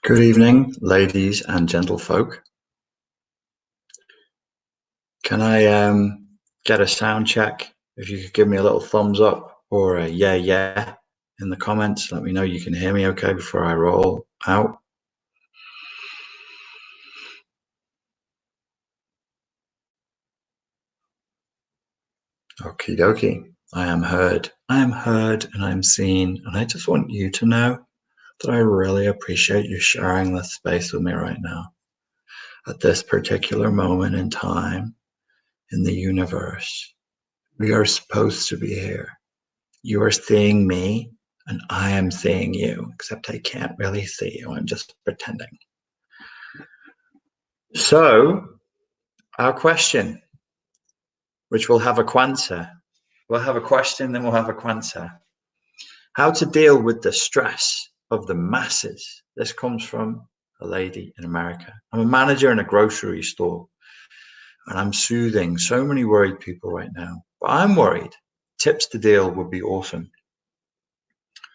Good evening, ladies and gentlefolk. Can I get a sound check? If you could give me a little thumbs up or a yeah in the comments, let me know you can hear me okay before I roll out. Okie dokie. I am heard and I am seen, and I just want you to know that I really appreciate you sharing this space with me right now. At this particular moment in time in the universe, we are supposed to be here. You are seeing me and I am seeing you, except I can't really see you. I'm just pretending. So our question, which will have a quansa. We'll have a question, then we'll have a quansa. How to deal with the stress of the masses. This comes from a lady in America. I'm a manager in a grocery store, and I'm soothing so many worried people right now. But I'm worried. Tips to deal would be awesome.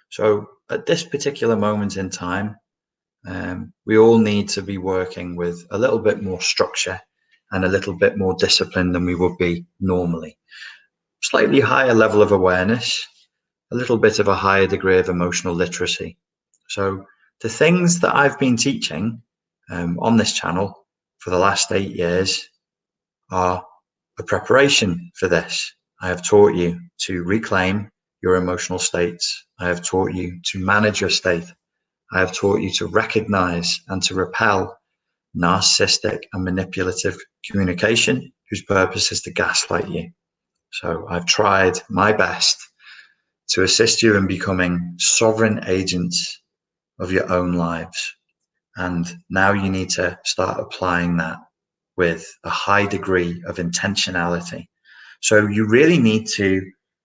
So at this particular moment in time, we all need to be working with a little bit more structure and a little bit more discipline than we would be normally. Slightly higher level of awareness, a little bit of a higher degree of emotional literacy. So the things that I've been teaching on this channel for the last 8 years are a preparation for this. I have taught you to reclaim your emotional states. I have taught you to manage your state. I have taught you to recognize and to repel narcissistic and manipulative communication whose purpose is to gaslight you. So I've tried my best to assist you in becoming sovereign agents of your own lives. And now you need to start applying that with a high degree of intentionality. So you really need to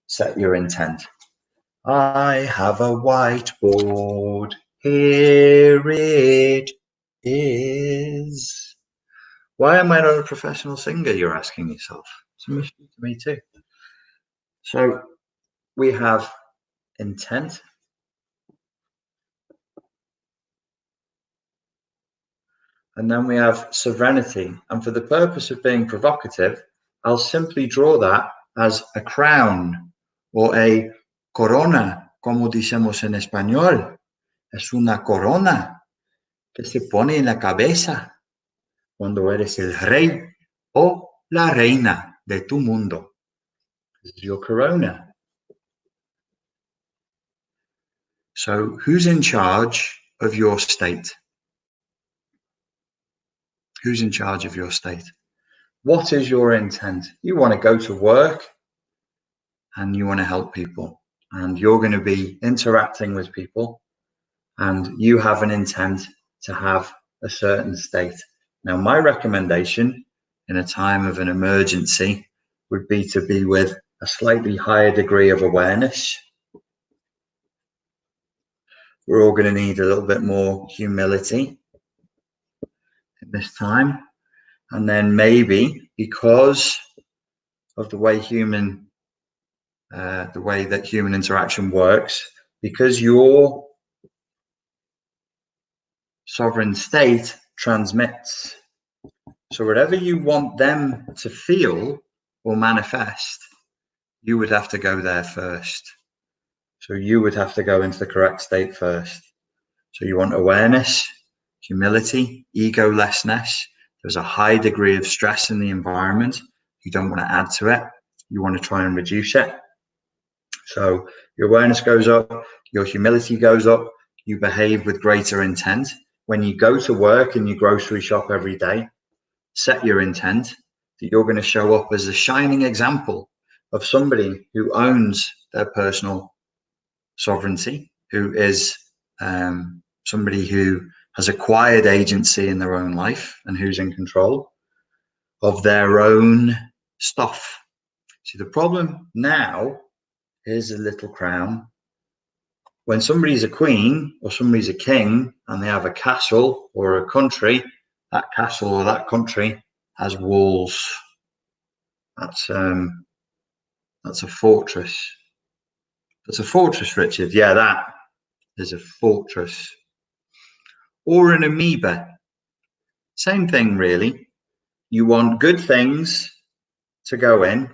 set your intent. I have a whiteboard. Here it is. Why am I not a professional singer, you're asking yourself? It's a mystery to me too. So we have intent. And then we have sovereignty. And for the purpose of being provocative, I'll simply draw that as a crown or a corona, como decimos en español. Es una corona que se pone en la cabeza cuando eres el rey o la reina de tu mundo. This is your corona. So who's in charge of your state? Who's in charge of your state? What is your intent? You want to go to work and you want to help people, and you're going to be interacting with people, and you have an intent to have a certain state. Now, my recommendation in a time of an emergency would be to be with a slightly higher degree of awareness. We're all going to need a little bit more humility in this time. And then maybe because of the way that human interaction works, because your sovereign state transmits. So whatever you want them to feel or manifest, you would have to go there first. So you would have to go into the correct state first. So you want awareness, humility, egolessness. There's a high degree of stress in the environment. You don't want to add to it. You want to try and reduce it. So your awareness goes up, your humility goes up, you behave with greater intent. When you go to work and you grocery shop every day, set your intent that you're going to show up as a shining example of somebody who owns their personal sovereignty, who is somebody who has acquired agency in their own life and who's in control of their own stuff. See, the problem now is a little crown. When somebody's a queen or somebody's a king and they have a castle or a country, that castle or that country has walls. That's a fortress. That's a fortress, Richard. Yeah, that is a fortress. or an amoeba. Same thing, really. You want good things to go in,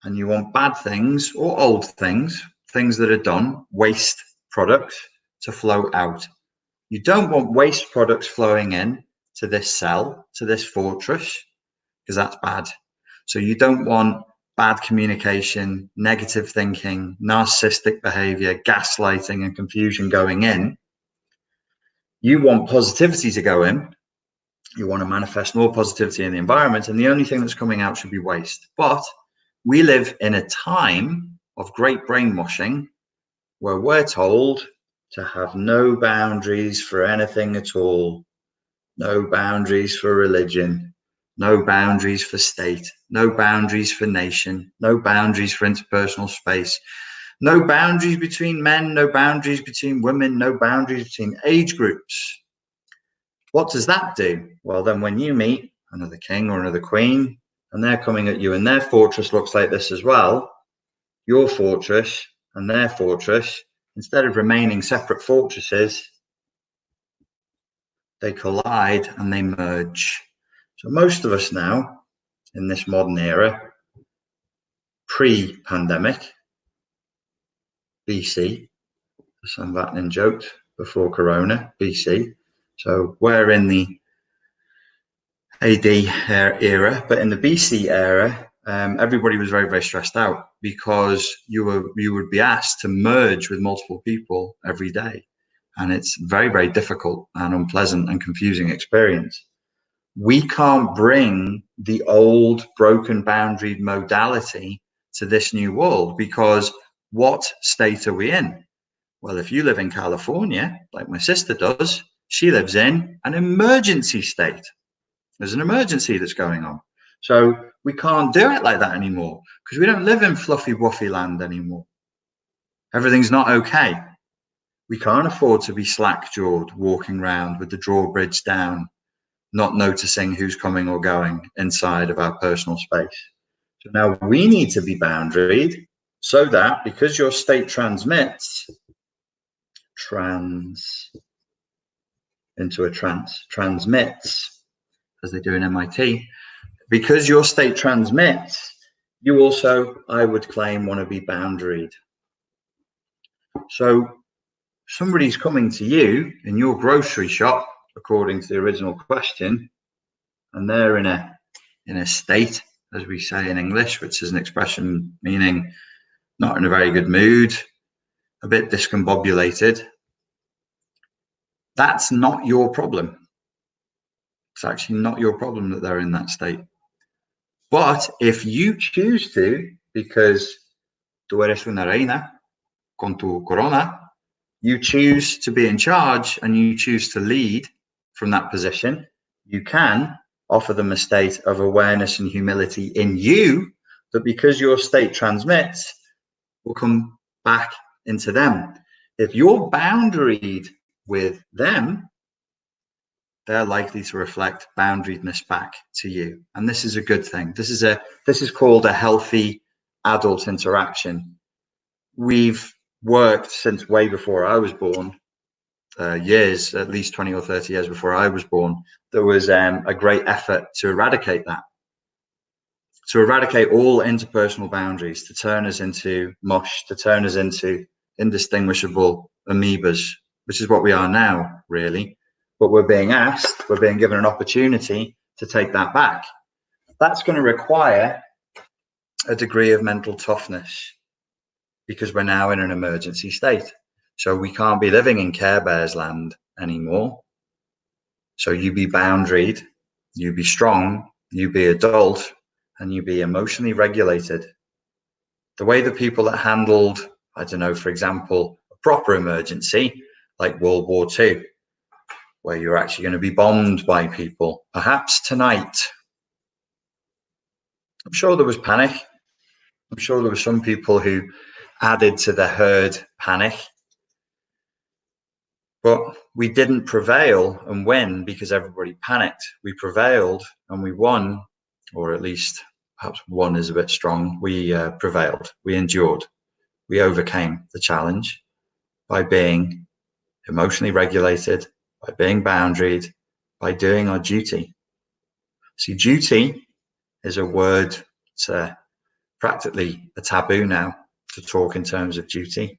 and you want bad things or old things, things that are done, waste products, to flow out. You don't want waste products flowing in to this cell, to this fortress, because that's bad. So you don't want bad communication, negative thinking, narcissistic behavior, gaslighting, and confusion going in. You want positivity to go in. You want to manifest more positivity in the environment, and the only thing that's coming out should be waste. But we live in a time of great brainwashing where we're told to have no boundaries for anything at all. No boundaries for religion, no boundaries for state, no boundaries for nation, no boundaries for interpersonal space, no boundaries between men, no boundaries between women, no boundaries between age groups. What does that do? Well, then when you meet another king or another queen and they're coming at you and their fortress looks like this as well, your fortress and their fortress, instead of remaining separate fortresses, they collide and they merge. So most of us now, in this modern era, pre-pandemic, BC, as Sam Vatnin joked, before Corona, BC. So we're in the AD era, but in the BC era, everybody was very, very stressed out because you would be asked to merge with multiple people every day. And it's very, very difficult and unpleasant and confusing experience. We can't bring the old broken boundary modality to this new world because what state are we in? Well, if you live in California, like my sister does, she lives in an emergency state. There's an emergency that's going on. So we can't do it like that anymore because we don't live in fluffy wuffy land anymore. Everything's not okay. We can't afford to be slack-jawed walking around with the drawbridge down, not noticing who's coming or going inside of our personal space. So now we need to be boundaried so that because your state transmits transmits, as they do in MIT, because your state transmits, you also, I would claim, want to be boundaried. So somebody's coming to you in your grocery shop, according to the original question, and they're in a state, as we say in English, which is an expression meaning not in a very good mood, a bit discombobulated. That's not your problem. It's actually not your problem that they're in that state. But if you choose to, because tú eres una reina con tu corona, you choose to be in charge and you choose to lead from that position, you can offer them a state of awareness and humility in you that because your state transmits will come back into them. If you're boundaried with them, they're likely to reflect boundariedness back to you. And this is a good thing. This is called a healthy adult interaction. We've worked since way before I was born, years, at least 20 or 30 years before I was born. There was a great effort to eradicate that, to eradicate all interpersonal boundaries, to turn us into mush, to turn us into indistinguishable amoebas, which is what we are now, really. But we're being given an opportunity to take that back. That's going to require a degree of mental toughness because we're now in an emergency state. So we can't be living in Care Bears land anymore. So you be boundaried, you be strong, you be adult, and you be emotionally regulated. The way the people that handled, I don't know, for example, a proper emergency like World War II, where you're actually going to be bombed by people, perhaps tonight. I'm sure there was panic. I'm sure there were some people who added to the herd panic. But we didn't prevail and win because everybody panicked. We prevailed and we won, or at least perhaps won is a bit strong. We prevailed. We endured. We overcame the challenge by being emotionally regulated, by being boundaried, by doing our duty. See, duty is a word, it's practically a taboo now to talk in terms of duty.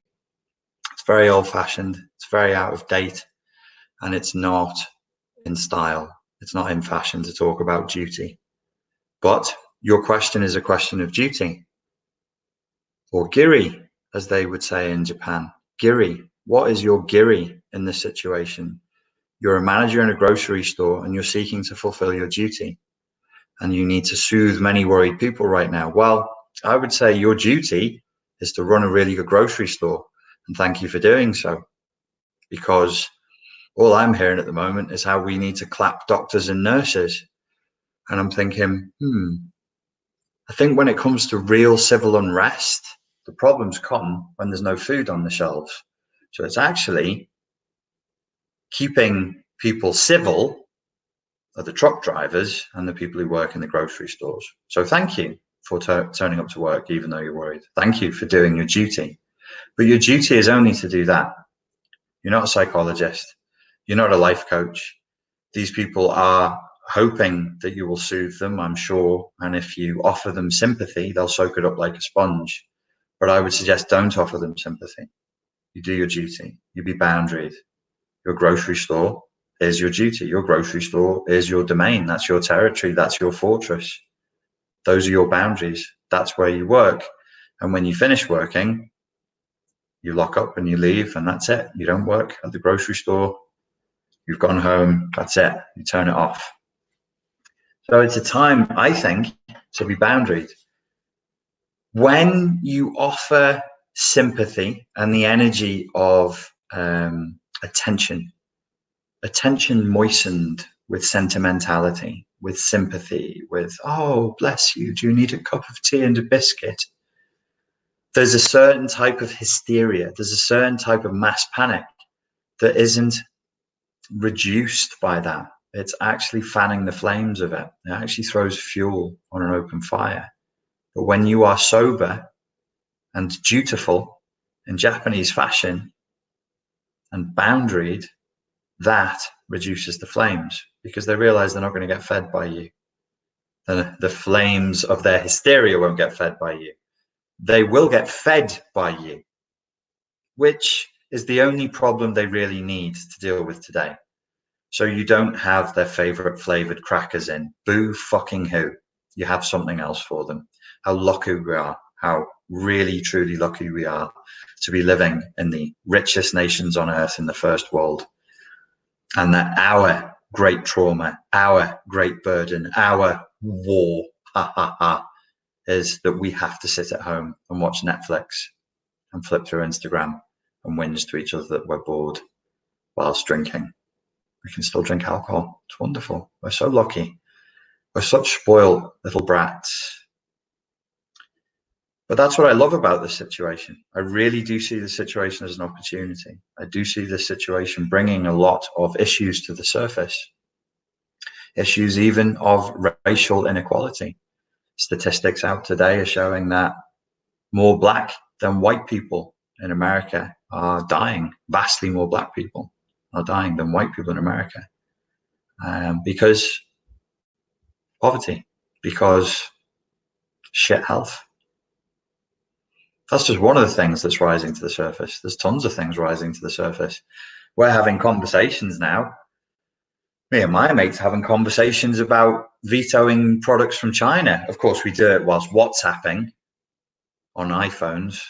It's very old-fashioned, it's very out of date, and it's not in style. It's not in fashion to talk about duty. But your question is a question of duty, or giri, as they would say in Japan. Giri, what is your giri in this situation? You're a manager in a grocery store and you're seeking to fulfill your duty, and you need to soothe many worried people right now. Well, I would say your duty is to run a really good grocery store, and thank you for doing so, because all I'm hearing at the moment is how we need to clap doctors and nurses. And I'm thinking, I think when it comes to real civil unrest, the problems come when there's no food on the shelves. So it's actually keeping people civil are the truck drivers and the people who work in the grocery stores. So thank you for turning up to work, even though you're worried. Thank you for doing your duty. But your duty is only to do that. You're not a psychologist. You're not a life coach. These people are hoping that you will soothe them, I'm sure. And if you offer them sympathy, they'll soak it up like a sponge. But I would suggest don't offer them sympathy. You do your duty. You be boundaried. Your grocery store is your duty. Your grocery store is your domain. That's your territory. That's your fortress. Those are your boundaries. That's where you work. And when you finish working, you lock up and you leave, and that's it. You don't work at the grocery store. You've gone home. That's it. You turn it off. So it's a time, I think, to be boundaried. When you offer sympathy and the energy of attention moistened with sentimentality, with sympathy, with, oh, bless you, do you need a cup of tea and a biscuit? There's a certain type of hysteria, there's a certain type of mass panic that isn't reduced by that. It's actually fanning the flames of it. It actually throws fuel on an open fire. But when you are sober and dutiful in Japanese fashion and boundaried, that reduces the flames, because they realize they're not going to get fed by you. The flames of their hysteria won't get fed by you. They will get fed by you, which is the only problem they really need to deal with today. So you don't have their favorite flavored crackers in. Boo fucking who. You have something else for them. How lucky we are. How really, truly lucky we are to be living in the richest nations on earth in the first world. And that our great trauma, our great burden, our war, is that we have to sit at home and watch Netflix and flip through Instagram and whinge to each other that we're bored whilst drinking. We can still drink alcohol. It's wonderful. We're so lucky. We're such spoiled little brats. But that's what I love about this situation. I really do see the situation as an opportunity. I do see this situation bringing a lot of issues to the surface. Issues even of racial inequality. Statistics out today are showing that more black than white people in America are dying. Vastly more black people are dying than white people in America, because poverty, because shit health. That's just one of the things that's rising to the surface. There's tons of things rising to the surface. We're having conversations now. Me and my mates having conversations about vetoing products from China. Of course, we do it whilst WhatsApping on iPhones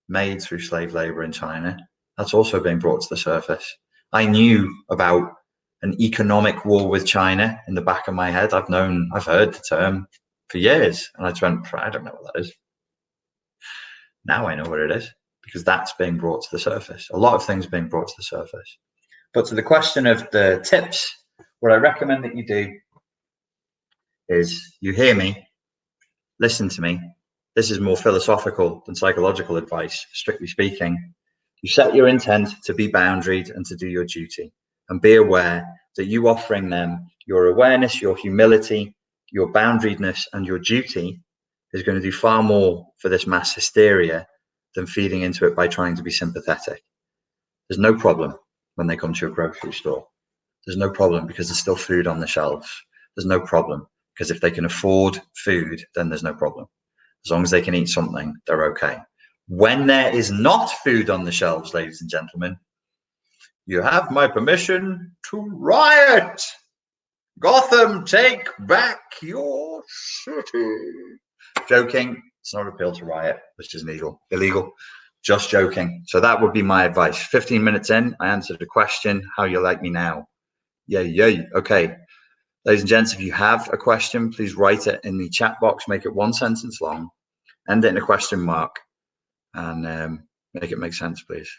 made through slave labor in China. That's also being brought to the surface. I knew about an economic war with China in the back of my head. I've heard the term for years, and I just went, I don't know what that is. Now I know what it is, because that's being brought to the surface. A lot of things being brought to the surface. But to the question of the tips, what I recommend that you do is you hear me, listen to me. This is more philosophical than psychological advice, strictly speaking. You set your intent to be boundaried and to do your duty, and be aware that you offering them your awareness, your humility, your boundariedness, and your duty is going to do far more for this mass hysteria than feeding into it by trying to be sympathetic. There's no problem. when they come to your grocery store. There's no problem because there's still food on the shelves. There's no problem because if they can afford food, then there's no problem. As long as they can eat something, they're okay. When there is not food on the shelves, ladies and gentlemen, you have my permission to riot. Gotham, take back your city. Joking. It's not an appeal to riot, which is illegal. Just joking. So that would be my advice. 15 minutes in, I answered a question. How you like me now? Yay. Okay. Ladies and gents, if you have a question, please write it in the chat box. Make it one sentence long. End it in a question mark. And make it make sense, please.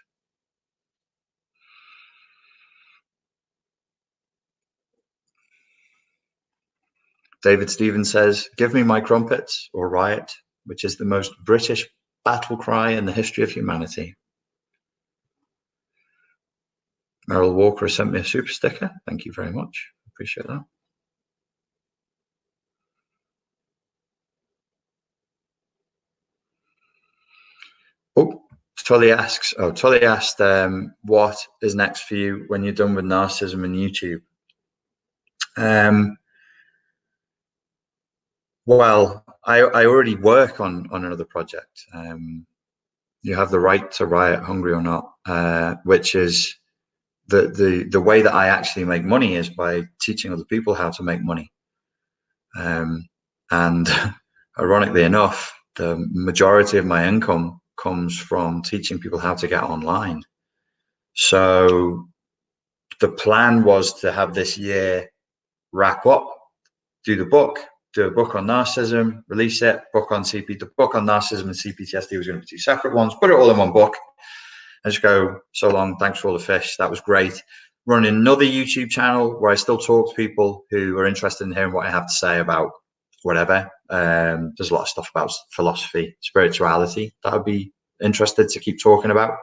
David Stevens says, give me my crumpets or riot, which is the most British battle cry in the history of humanity. Meryl Walker has sent me a super sticker. Thank you very much. Appreciate that. Oh, Tully asked, what is next for you when you're done with narcissism and YouTube? Well, I already work on another project. You have the right to riot, hungry or not, which is the way that I actually make money is by teaching other people how to make money. And ironically enough, the majority of my income comes from teaching people how to get online. So the plan was to have this year wrap up, do a book on narcissism, release it, book on the book on narcissism and CPTSD was going to be 2 separate ones, put it all in one book and just go, so long, thanks for all the fish, that was great. Running another YouTube channel where I still talk to people who are interested in hearing what I have to say about whatever. There's a lot of stuff about philosophy, spirituality that I'd be interested to keep talking about.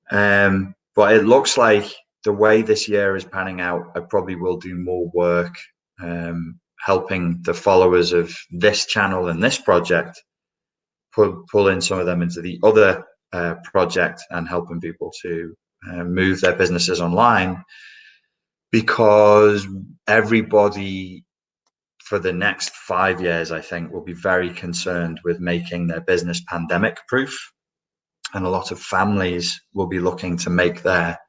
But it looks like the way this year is panning out, I probably will do more work helping the followers of this channel and this project pull in some of them into the other project and helping people to move their businesses online, because everybody for the next 5 years, I think, will be very concerned with making their business pandemic proof. And a lot of families will be looking to make their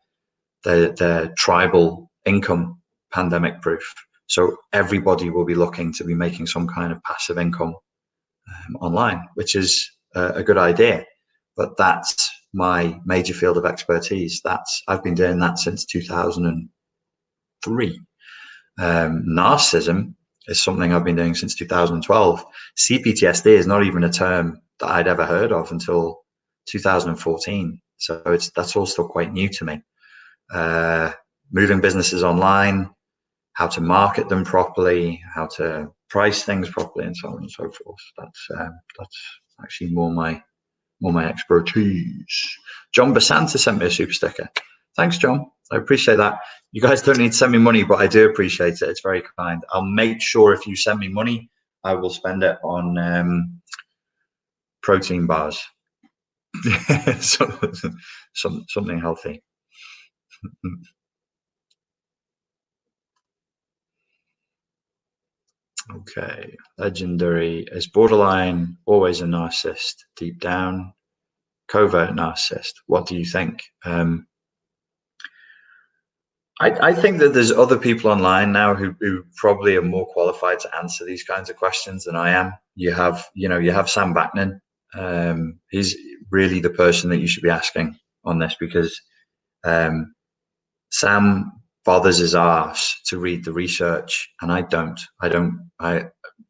tribal income pandemic proof. So everybody will be looking to be making some kind of passive income online, which is a good idea. But that's my major field of expertise. I've been doing that since 2003. Narcissism is something I've been doing since 2012. CPTSD is not even a term that I'd ever heard of until 2014. So that's all still quite new to me. Moving businesses online, how to market them properly, how to price things properly, and so on and so forth. That's actually more my expertise. John Basanta sent me a super sticker. Thanks, John. I appreciate that. You guys don't need to send me money, but I do appreciate it. It's very kind. I'll make sure if you send me money, I will spend it on protein bars. Something healthy. Okay. Legendary is borderline, always a narcissist, deep down, covert narcissist. What do you think? I think that there's other people online now who probably are more qualified to answer these kinds of questions than I am. You have Sam Vaknin. He's really the person that you should be asking on this, because Sam bothers his arse to read the research, and I don't.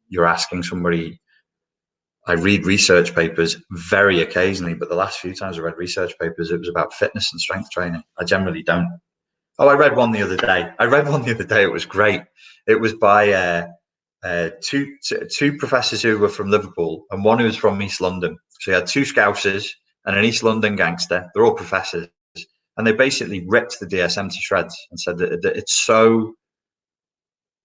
You're asking somebody. I read research papers very occasionally, but the last few times I read research papers, it was about fitness and strength training. I generally don't. Oh, I read one the other day. It was great. It was by two professors who were from Liverpool and one who was from East London. So you had 2 Scousers and an East London gangster. They're all professors. And they basically ripped the DSM to shreds and said that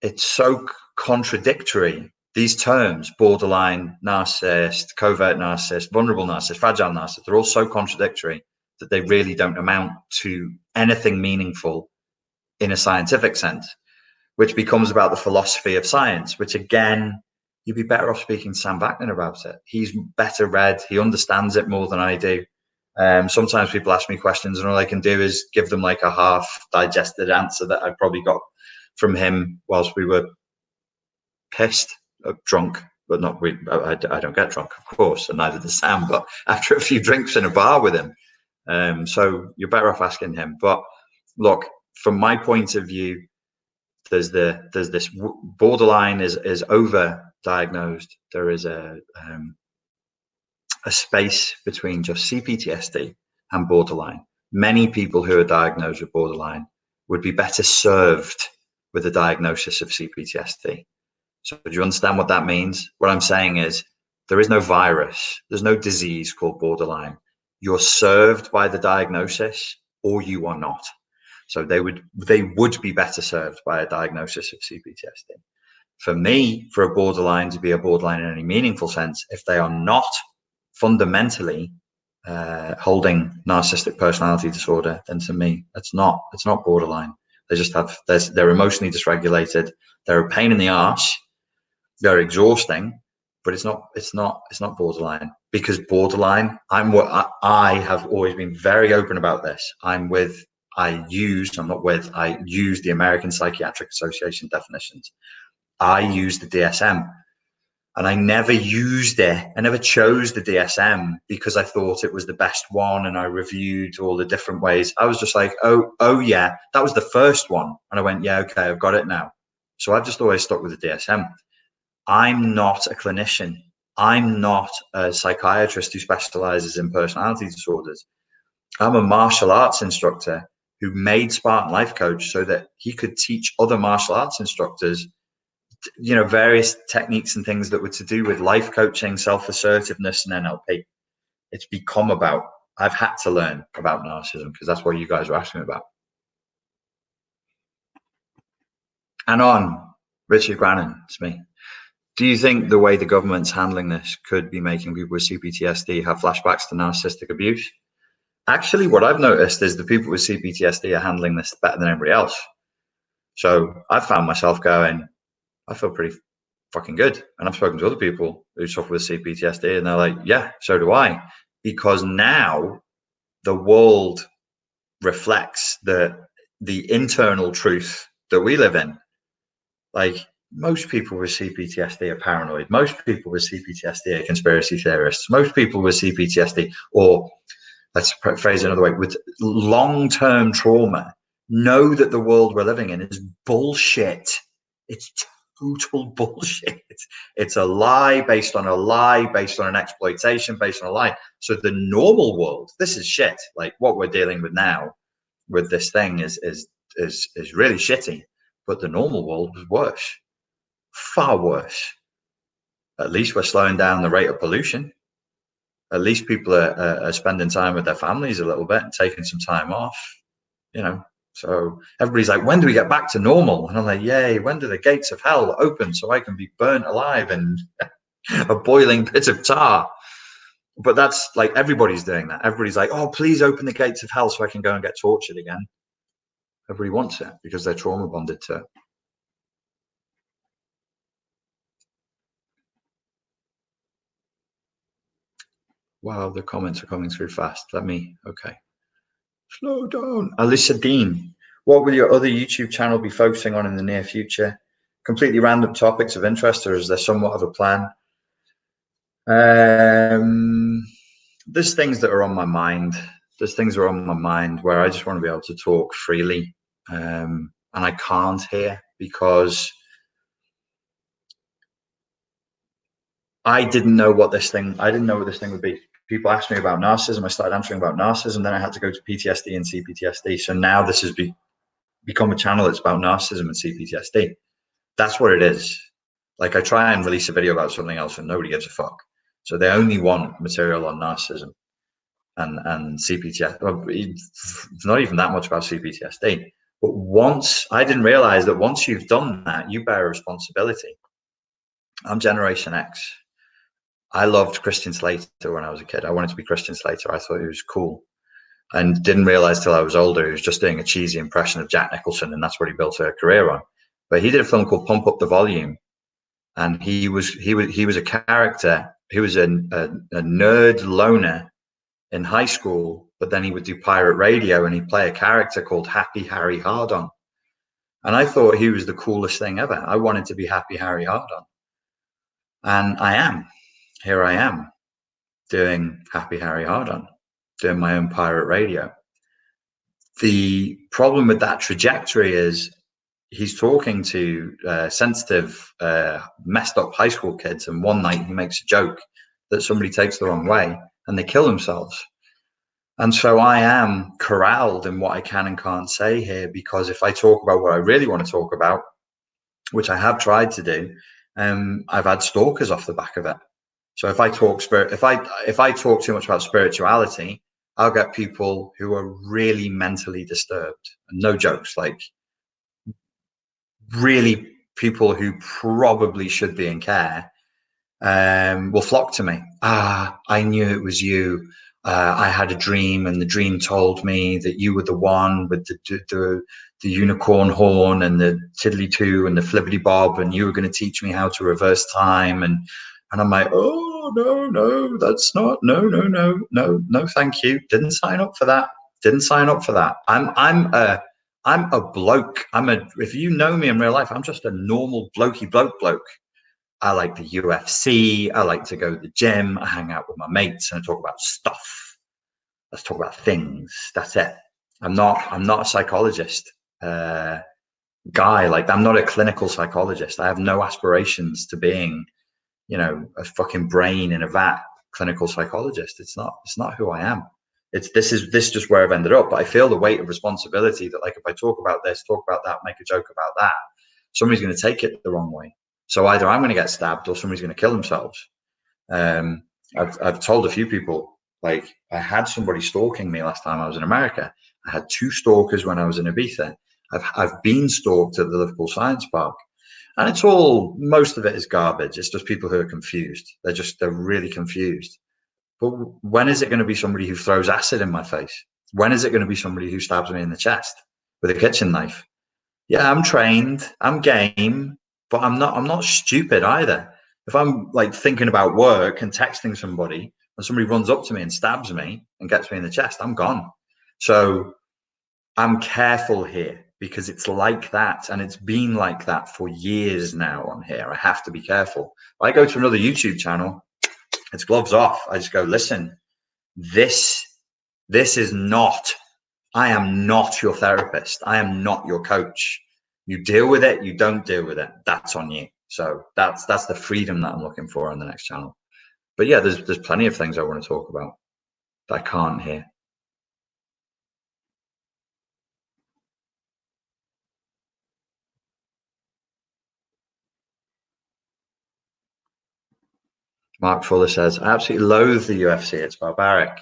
it's so contradictory. These terms, borderline narcissist, covert narcissist, vulnerable narcissist, fragile narcissist, they're all so contradictory that they really don't amount to anything meaningful in a scientific sense, which becomes about the philosophy of science, which again, you'd be better off speaking to Sam Vaknin about it. He's better read. He understands it more than I do. Sometimes people ask me questions and all I can do is give them like a half digested answer that I probably got from him whilst we were pissed, drunk, but not, I don't get drunk, of course, and neither does Sam, but after a few drinks in a bar with him. So you're better off asking him. But look, from my point of view, there's this borderline is over diagnosed. There is a space between just CPTSD and borderline. Many people who are diagnosed with borderline would be better served with a diagnosis of CPTSD. So do you understand what that means? What I'm saying is there is no virus, there's no disease called borderline. You're served by the diagnosis or you are not. So they would be better served by a diagnosis of CPTSD. For me, for a borderline to be a borderline in any meaningful sense, if they are not fundamentally holding narcissistic personality disorder, then to me, it's not borderline. They just they're emotionally dysregulated. They're a pain in the arse. They're exhausting, but it's not borderline, because borderline, I have always been very open about this. I use the American Psychiatric Association definitions. I use the DSM, and I never used it. I never chose the DSM because I thought it was the best one, and I reviewed all the different ways. I was just like, oh yeah, that was the first one. And I went, yeah, okay, I've got it now. So I've just always stuck with the DSM. I'm not a clinician. I'm not a psychiatrist who specializes in personality disorders. I'm a martial arts instructor who made Spartan Life Coach so that he could teach other martial arts instructors, various techniques and things that were to do with life coaching, self-assertiveness, and NLP. It's become about, I've had to learn about narcissism because that's what you guys were asking about. And on, Richard Grannon, it's me. Do you think the way the government's handling this could be making people with CPTSD have flashbacks to narcissistic abuse? Actually, what I've noticed is the people with CPTSD are handling this better than everybody else. So I found myself going, I feel pretty fucking good. And I've spoken to other people who suffer with CPTSD and they're like, yeah, so do I. Because now the world reflects the internal truth that we live in. Like, most people with CPTSD are paranoid. Most people with CPTSD are conspiracy theorists. Most people with CPTSD, or let's phrase it another way, with long-term trauma, know that the world we're living in is bullshit. It's total bullshit. It's a lie based on a lie, based on an exploitation, based on a lie. So the normal world, this is shit. Like what we're dealing with now with this thing is really shitty. But the normal world was worse. Far worse. At least we're slowing down the rate of pollution. At least people are spending time with their families a little bit and taking some time off, So everybody's like, when do we get back to normal? And I'm like, yay, when do the gates of hell open so I can be burnt alive in a boiling pit of tar? But that's like, everybody's doing that. Everybody's like, oh, please open the gates of hell so I can go and get tortured again. Everybody wants it because they're trauma bonded to it. Wow, the comments are coming through fast. Okay. Slow down. Alyssa Dean, what will your other YouTube channel be focusing on in the near future? Completely random topics of interest, or is there somewhat of a plan? There's things that are on my mind. There's things that are on my mind where I just want to be able to talk freely. And I can't here because I didn't know what this thing would be. People asked me about narcissism. I started answering about narcissism. Then I had to go to PTSD and CPTSD. So now this has become a channel that's about narcissism and CPTSD. That's what it is. Like I try and release a video about something else and nobody gives a fuck. So they only want material on narcissism and CPTSD. Well, it's not even that much about CPTSD. But I didn't realize that once you've done that, you bear a responsibility. I'm Generation X. I loved Christian Slater when I was a kid. I wanted to be Christian Slater. I thought he was cool. and didn't realize till I was older he was just doing a cheesy impression of Jack Nicholson, and that's what he built a career on. But he did a film called Pump Up the Volume, and he was a character. He was a nerd loner in high school, but then he would do pirate radio, and he'd play a character called Happy Harry Hardon. And I thought he was the coolest thing ever. I wanted to be Happy Harry Hardon, and I am. Here I am, doing Happy Harry Hardon, doing my own pirate radio. The problem with that trajectory is he's talking to sensitive, messed up high school kids, and one night he makes a joke that somebody takes the wrong way and they kill themselves. And so I am corralled in what I can and can't say here, because if I talk about what I really want to talk about, which I have tried to do, I've had stalkers off the back of it. So if I talk if I talk too much about spirituality, I'll get people who are really mentally disturbed. No jokes, like really people who probably should be in care, will flock to me. I knew it was you. I had a dream, and the dream told me that you were the one with the unicorn horn and the tiddly-two and the flibbity-bob, and you were going to teach me how to reverse time. And I'm like, oh, no, that's not, no, thank you. Didn't sign up for that. Didn't sign up for that. I'm a bloke. If you know me in real life, I'm just a normal blokey bloke. I like the UFC. I like to go to the gym. I hang out with my mates and I talk about stuff. Let's talk about things. That's it. I'm not a psychologist guy. Like, I'm not a clinical psychologist. I have no aspirations to being, a fucking brain in a vat clinical psychologist. It's not who I am. This is just where I've ended up. But I feel the weight of responsibility that, like, if I talk about this, talk about that, make a joke about that, somebody's going to take it the wrong way. So either I'm going to get stabbed or somebody's going to kill themselves. I've told a few people, like, I had somebody stalking me last time I was in America. I had 2 stalkers when I was in Ibiza. I've been stalked at the Liverpool Science Park, and most of it is garbage. It's just people who are confused. They're really confused. But when is it going to be somebody who throws acid in my face? When is it going to be somebody who stabs me in the chest with a kitchen knife? Yeah, I'm trained, I'm game, but I'm not stupid either. If I'm, like, thinking about work and texting somebody and somebody runs up to me and stabs me and gets me in the chest, I'm gone. So I'm careful here, because it's like that, and it's been like that for years now on here. I have to be careful. If I go to another YouTube channel, it's gloves off. I just go, listen, this is not, I am not your therapist. I am not your coach. You deal with it, you don't deal with it, that's on you. So that's the freedom that I'm looking for on the next channel. But yeah, there's plenty of things I want to talk about that I can't hear. Mark Fuller says, I absolutely loathe the UFC. It's barbaric.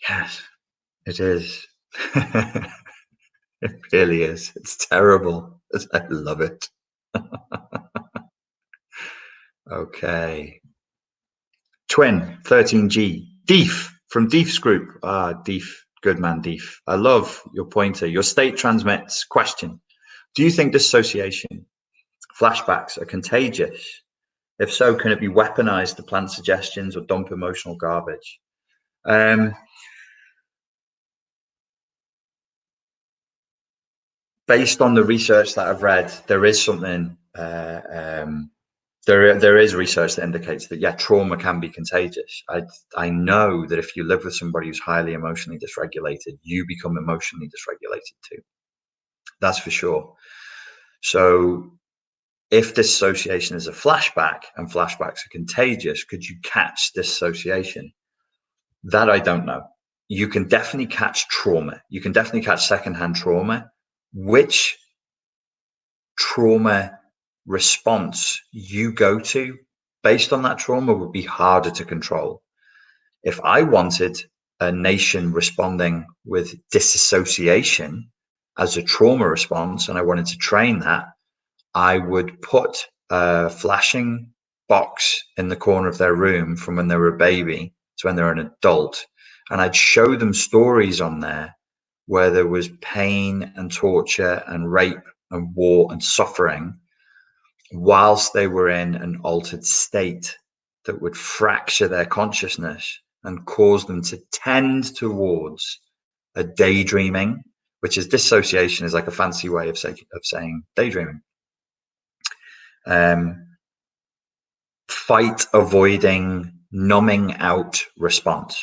Yes, it is. It really is. It's terrible. I love it. Okay. Twin 13G. Deef from Deef's group. Deef. Good man, Deef. I love your pointer. Your state transmits. Question. Do you think dissociation, flashbacks are contagious? If so, can it be weaponized to plant suggestions or dump emotional garbage? Based on the research that I've read, there is something, there is research that indicates that, yeah, trauma can be contagious. I know that if you live with somebody who's highly emotionally dysregulated, you become emotionally dysregulated too. That's for sure. So if dissociation is a flashback and flashbacks are contagious, could you catch dissociation? That I don't know. You can definitely catch trauma. You can definitely catch secondhand trauma. Which trauma response you go to based on that trauma would be harder to control. If I wanted a nation responding with disassociation as a trauma response, and I wanted to train that, I would put a flashing box in the corner of their room from when they were a baby to when they're an adult. and I'd show them stories on there where there was pain and torture and rape and war and suffering whilst they were in an altered state that would fracture their consciousness and cause them to tend towards a daydreaming, which is dissociation, is like a fancy way of saying daydreaming. Fight, avoiding, numbing out response.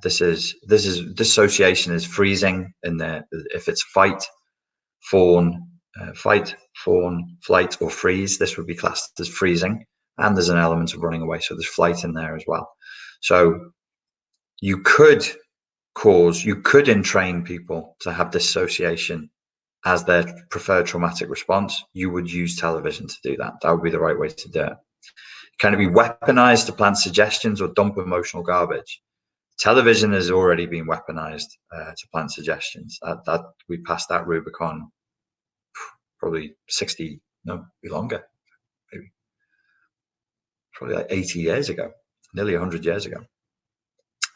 This is dissociation is freezing in there. If it's fight, fawn, flight, or freeze, this would be classed as freezing. And there's an element of running away, so there's flight in there as well. So you could entrain people to have dissociation as their preferred traumatic response. You would use television to do that. That would be the right way to do it. Can it be weaponized to plant suggestions or dump emotional garbage? Television has already been weaponized to plant suggestions. That we passed that Rubicon probably 60, no, be longer, maybe probably like 80 years ago, nearly 100 years ago.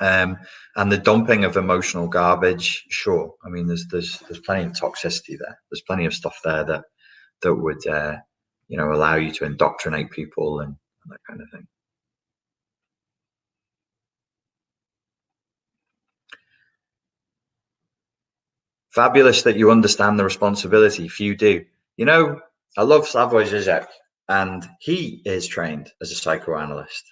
And the dumping of emotional garbage, sure. I mean, there's plenty of toxicity there. There's plenty of stuff there that would allow you to indoctrinate people and that kind of thing. Fabulous that you understand the responsibility. Few do. You know, I love Slavoj Žižek, and he is trained as a psychoanalyst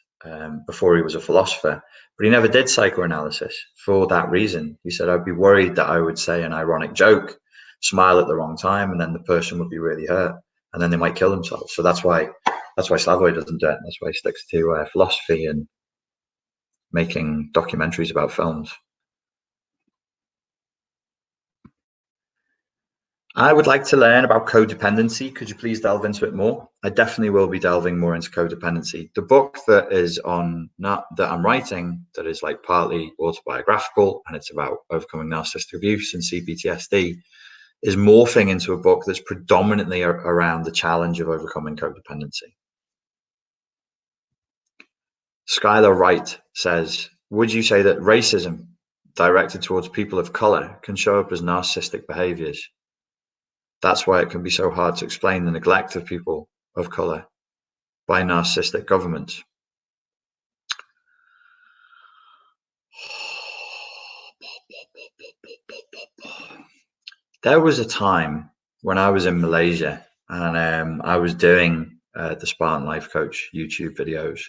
before he was a philosopher, but he never did psychoanalysis for that reason. He said, I'd be worried that I would say an ironic joke, smile at the wrong time, and then the person would be really hurt, and then they might kill themselves. So that's why Slavoj doesn't do it. That's why he sticks to philosophy and making documentaries about films. I would like to learn about codependency. Could you please delve into it more? I definitely will be delving more into codependency. The book that I'm writing, that is like partly autobiographical, and it's about overcoming narcissistic abuse and CPTSD, is morphing into a book that's predominantly around the challenge of overcoming codependency. Skylar Wright says, would you say that racism directed towards people of color can show up as narcissistic behaviors? That's why it can be so hard to explain the neglect of people of color by narcissistic governments. There was a time when I was in Malaysia and I was doing the Spartan Life Coach YouTube videos,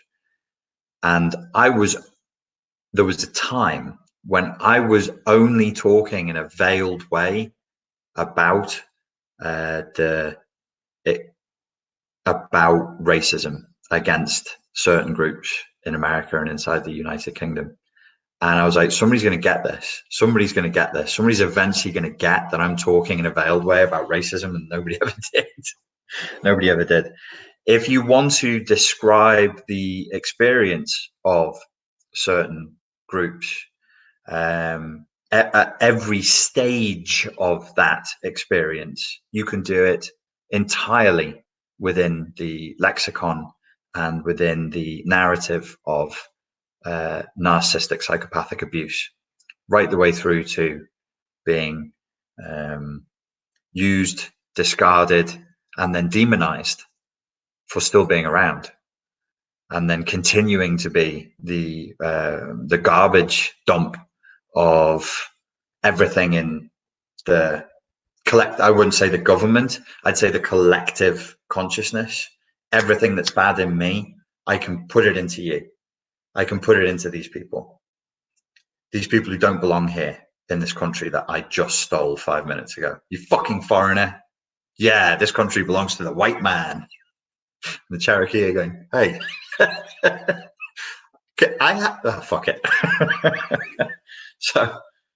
and there was a time when I was only talking in a veiled way about about racism against certain groups in America and inside the United Kingdom. And I was like, somebody's going to get this. Somebody's going to get this. Somebody's eventually going to get that I'm talking in a veiled way about racism, and nobody ever did. Nobody ever did. If you want to describe the experience of certain groups, at every stage of that experience, you can do it entirely within the lexicon and within the narrative of narcissistic psychopathic abuse, right the way through to being used, discarded, and then demonized for still being around, and then continuing to be the garbage dump of everything in the I wouldn't say the government, I'd say the collective consciousness. Everything that's bad in me, I can put it into you. I can put it into these people who don't belong here in this country that I just stole 5 minutes ago. You fucking foreigner. Yeah, this country belongs to the white man. And the Cherokee are going, hey, fuck it.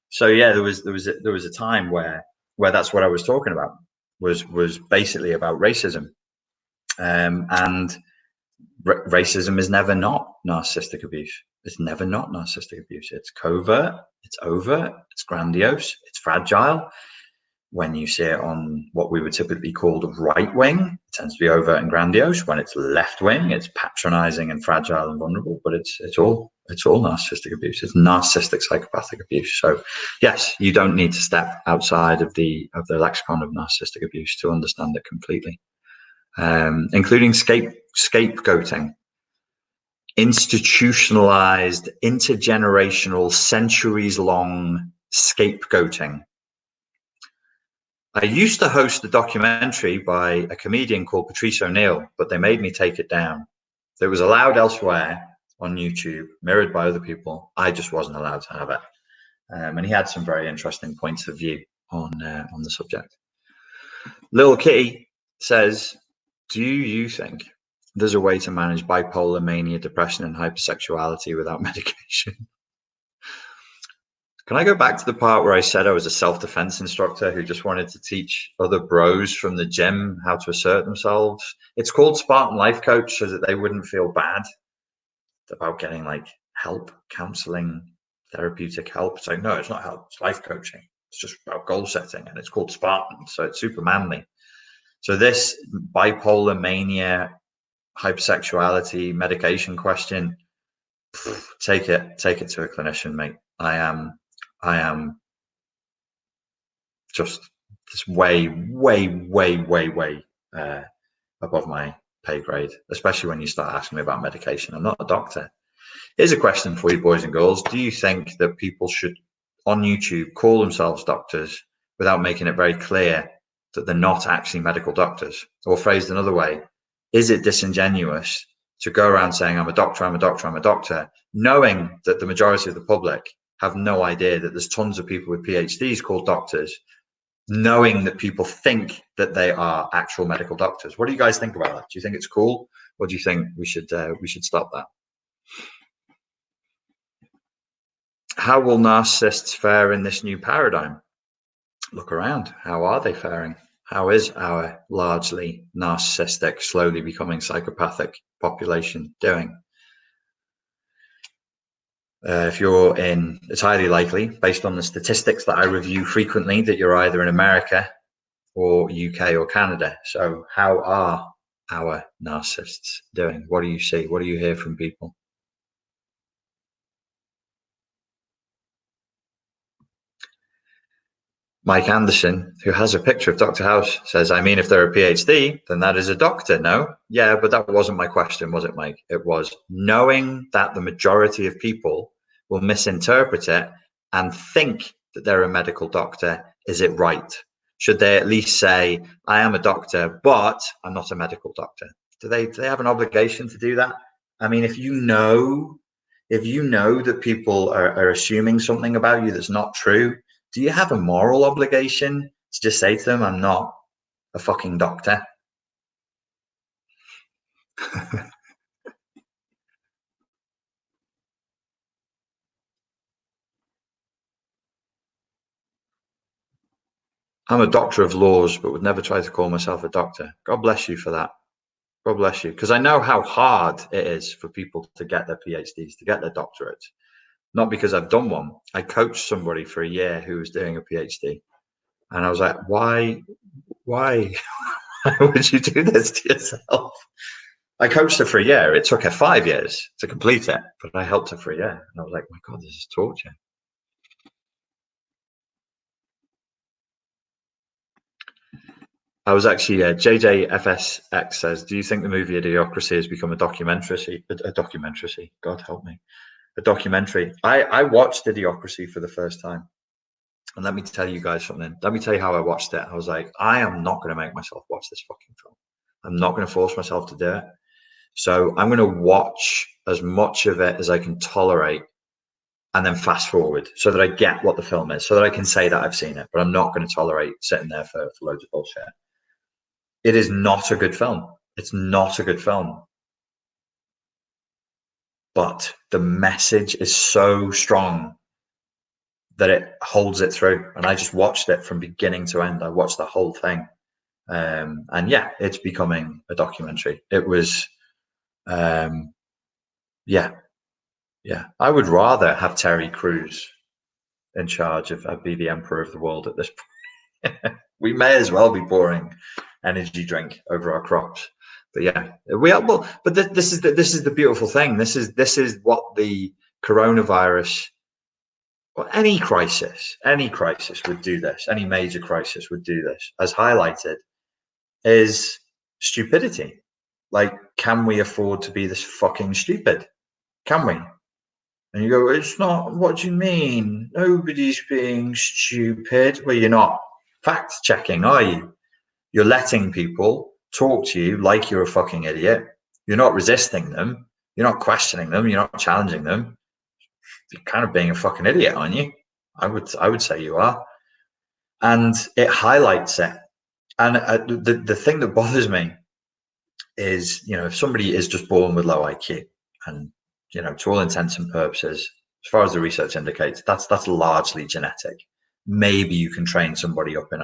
So yeah, there was a time where that's what I was talking about, was basically about racism, and racism is never not narcissistic abuse. It's never not narcissistic abuse. It's covert, it's overt, it's grandiose, it's fragile. when you see it on what we would typically call the right wing, it tends to be overt and grandiose. When it's left wing, it's patronizing and fragile and vulnerable. But it's all narcissistic abuse. It's narcissistic psychopathic abuse. So yes, you don't need to step outside of the lexicon of narcissistic abuse to understand it completely, including scapegoating, institutionalized, intergenerational, centuries-long scapegoating. I used to host a documentary by a comedian called Patrice O'Neill, but they made me take it down. It was allowed elsewhere on YouTube, mirrored by other people. I just wasn't allowed to have it. And he had some very interesting points of view on the subject. Little Kitty says, do you think there's a way to manage bipolar, mania, depression, and hypersexuality without medication? Can I go back to the part where I said I was a self-defense instructor who just wanted to teach other bros from the gym how to assert themselves? It's called Spartan Life Coach so that they wouldn't feel bad about getting like help, counseling, therapeutic help. It's like, no, it's not help, it's life coaching. It's just about goal setting, and it's called Spartan, so it's super manly. So this bipolar, mania, hypersexuality medication question, take it to a clinician, mate. I am just way above my pay grade, especially when you start asking me about medication. I'm not a doctor. Here's a question for you, boys and girls. Do you think that people should, on YouTube, call themselves doctors without making it very clear that they're not actually medical doctors? Or phrased another way, is it disingenuous to go around saying, I'm a doctor, I'm a doctor, I'm a doctor, knowing that the majority of the public have no idea that there's tons of people with PhDs called doctors, knowing that people think that they are actual medical doctors? What do you guys think about that? Do you think it's cool, or do you think we should stop that? How will narcissists fare in this new paradigm? Look around. How are they faring? How is our largely narcissistic, slowly becoming psychopathic population doing? If you're in, it's highly likely, based on the statistics that I review frequently, that you're either in America or UK or Canada. So how are our narcissists doing? What do you see? What do you hear from people? Mike Anderson, who has a picture of Dr. House, says, I mean, if they're a PhD, then that is a doctor, no? Yeah, but that wasn't my question, was it, Mike? It was knowing that the majority of people will misinterpret it and think that they're a medical doctor. Is it right? Should they at least say, I am a doctor, but I'm not a medical doctor? Do they have an obligation to do that? I mean, if you know that people are assuming something about you that's not true, do you have a moral obligation to just say to them, I'm not a fucking doctor? I'm a doctor of laws, but would never try to call myself a doctor. God bless you for that. God bless you. Because I know how hard it is for people to get their PhDs, to get their doctorates. Not because I've done one. I coached somebody for a year who was doing a PhD. And I was like, why would you do this to yourself? I coached her for a year. It took her 5 years to complete it, but I helped her for a year. And I was like, my God, this is torture. I was actually, JJFSX says, do you think the movie Idiocracy has become a documentary? A documentary, God help me. A documentary. I watched Idiocracy for the first time. And let me tell you guys something. Let me tell you how I watched it. I was like, I am not going to make myself watch this fucking film. I'm not going to force myself to do it. So I'm going to watch as much of it as I can tolerate and then fast forward so that I get what the film is, so that I can say that I've seen it. But I'm not going to tolerate sitting there for loads of bullshit. It is not a good film. It's not a good film. But the message is so strong that it holds it through. And I just watched it from beginning to end. I watched the whole thing. And yeah, it's becoming a documentary. It was, yeah. I would rather have Terry Crews in charge of be the emperor of the world at this point. We may as well be pouring energy drink over our crops. But yeah, we are. Well, but this is the beautiful thing. This is what the coronavirus, or any crisis would do this. Any major crisis would do this, as highlighted, is stupidity. Like, can we afford to be this fucking stupid? Can we? And you go, it's not. What do you mean? Nobody's being stupid. Well, you're not fact checking, are you? You're letting people talk to you like you're a fucking idiot. You're not resisting them. You're not questioning them. You're not challenging them. You're kind of being a fucking idiot, aren't you? I would say you are. And it highlights it. And the thing that bothers me is, if somebody is just born with low IQ, and to all intents and purposes, as far as the research indicates, that's largely genetic. Maybe you can train somebody up in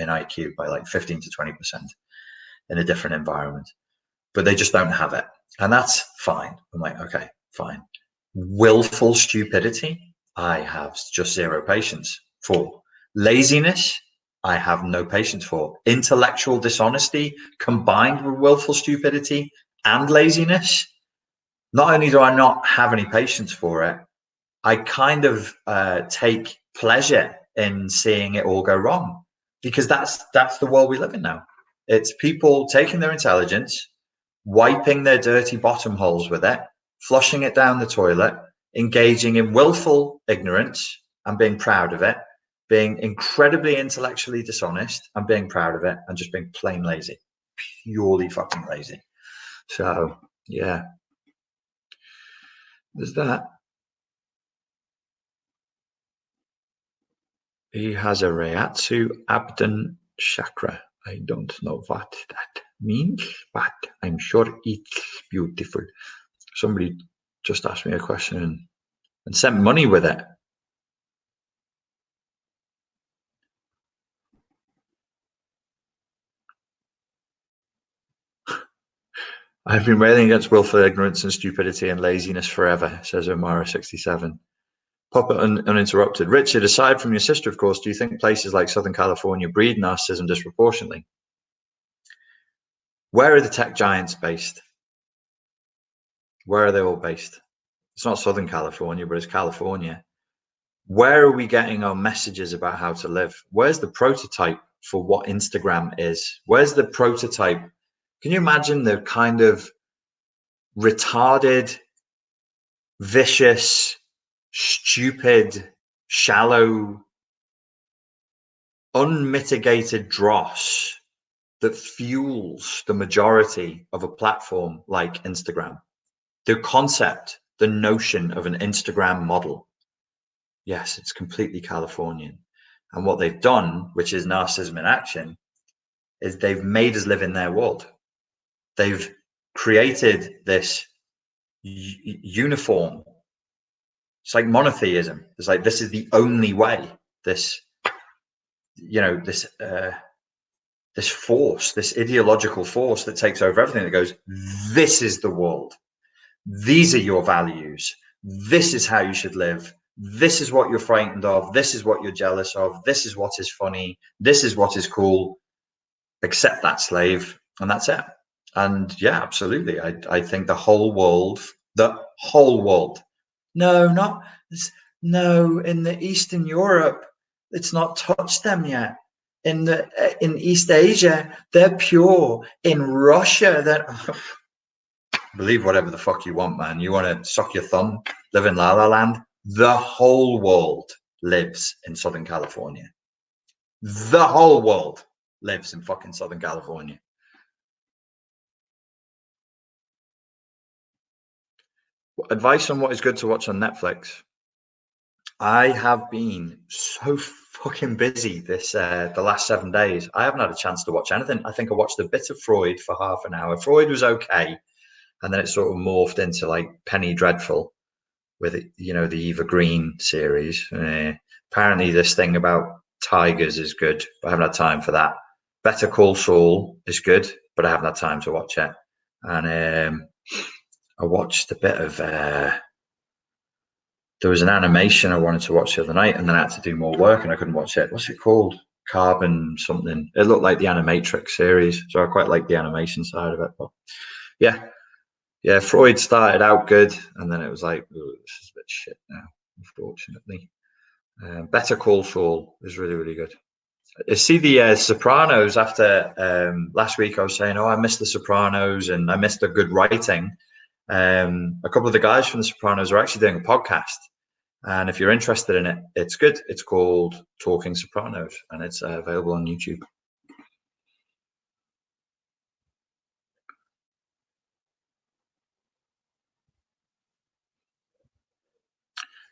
IQ by like 15 to 20% in a different environment, but they just don't have it, and that's fine. I'm like, okay, fine. Willful stupidity, I have just zero patience for. Laziness, I have no patience for. Intellectual dishonesty combined with willful stupidity and laziness, not only do I not have any patience for it, I kind of take pleasure in seeing it all go wrong, because that's the world we live in now. It's people taking their intelligence, wiping their dirty bottom holes with it, flushing it down the toilet, engaging in willful ignorance and being proud of it, being incredibly intellectually dishonest and being proud of it, and just being plain lazy, purely fucking lazy. So yeah, there's that. He has a Reiatsu Abdon chakra. I don't know what that means, but I'm sure it's beautiful. Somebody just asked me a question and sent money with it. I've been railing against willful ignorance and stupidity and laziness forever, says Omara67. Pop it uninterrupted. Richard, aside from your sister, of course, do you think places like Southern California breed narcissism disproportionately? Where are the tech giants based? Where are they all based? It's not Southern California, but it's California. Where are we getting our messages about how to live? Where's the prototype for what Instagram is? Where's the prototype? Can you imagine the kind of retarded, vicious, stupid, shallow, unmitigated dross that fuels the majority of a platform like Instagram? The concept, the notion of an Instagram model. Yes, it's completely Californian. And what they've done, which is narcissism in action, is they've made us live in their world. They've created this uniform. It's like monotheism. It's like, this is the only way. This, this force, this ideological force that takes over everything, that goes, this is the world. These are your values. This is how you should live. This is what you're frightened of. This is what you're jealous of. This is what is funny. This is what is cool. Accept that, slave. And that's it. And yeah, absolutely. I think the whole world, no, in the Eastern Europe, it's not touched them yet. In East Asia, they're pure. In Russia, believe whatever the fuck you want, man. You want to suck your thumb, live in La La Land? The whole world lives in Southern California. The whole world lives in fucking Southern California. Advice on what is good to watch on Netflix. I have been so fucking busy the last 7 days. I haven't had a chance to watch anything. I think I watched a bit of Freud for half an hour. Freud was okay, and then it sort of morphed into like Penny Dreadful with the Eva Green series. Apparently this thing about tigers is good, but I haven't had time for that. Better Call Saul is good, but I haven't had time to watch it. And I watched a bit of there was an animation I wanted to watch the other night, and then I had to do more work and I couldn't watch it. What's it called? carbon something. It looked like the Animatrix series, so I quite like the animation side of it. But yeah, Freud started out good, and then it was like, this is a bit shit now, unfortunately. Better Call Saul is really, really good. You see the Sopranos after last week. I was saying, I missed the Sopranos and I missed the good writing. A couple of the guys from the Sopranos are actually doing a podcast, and if you're interested in it, it's good. It's called Talking Sopranos, and it's available on YouTube.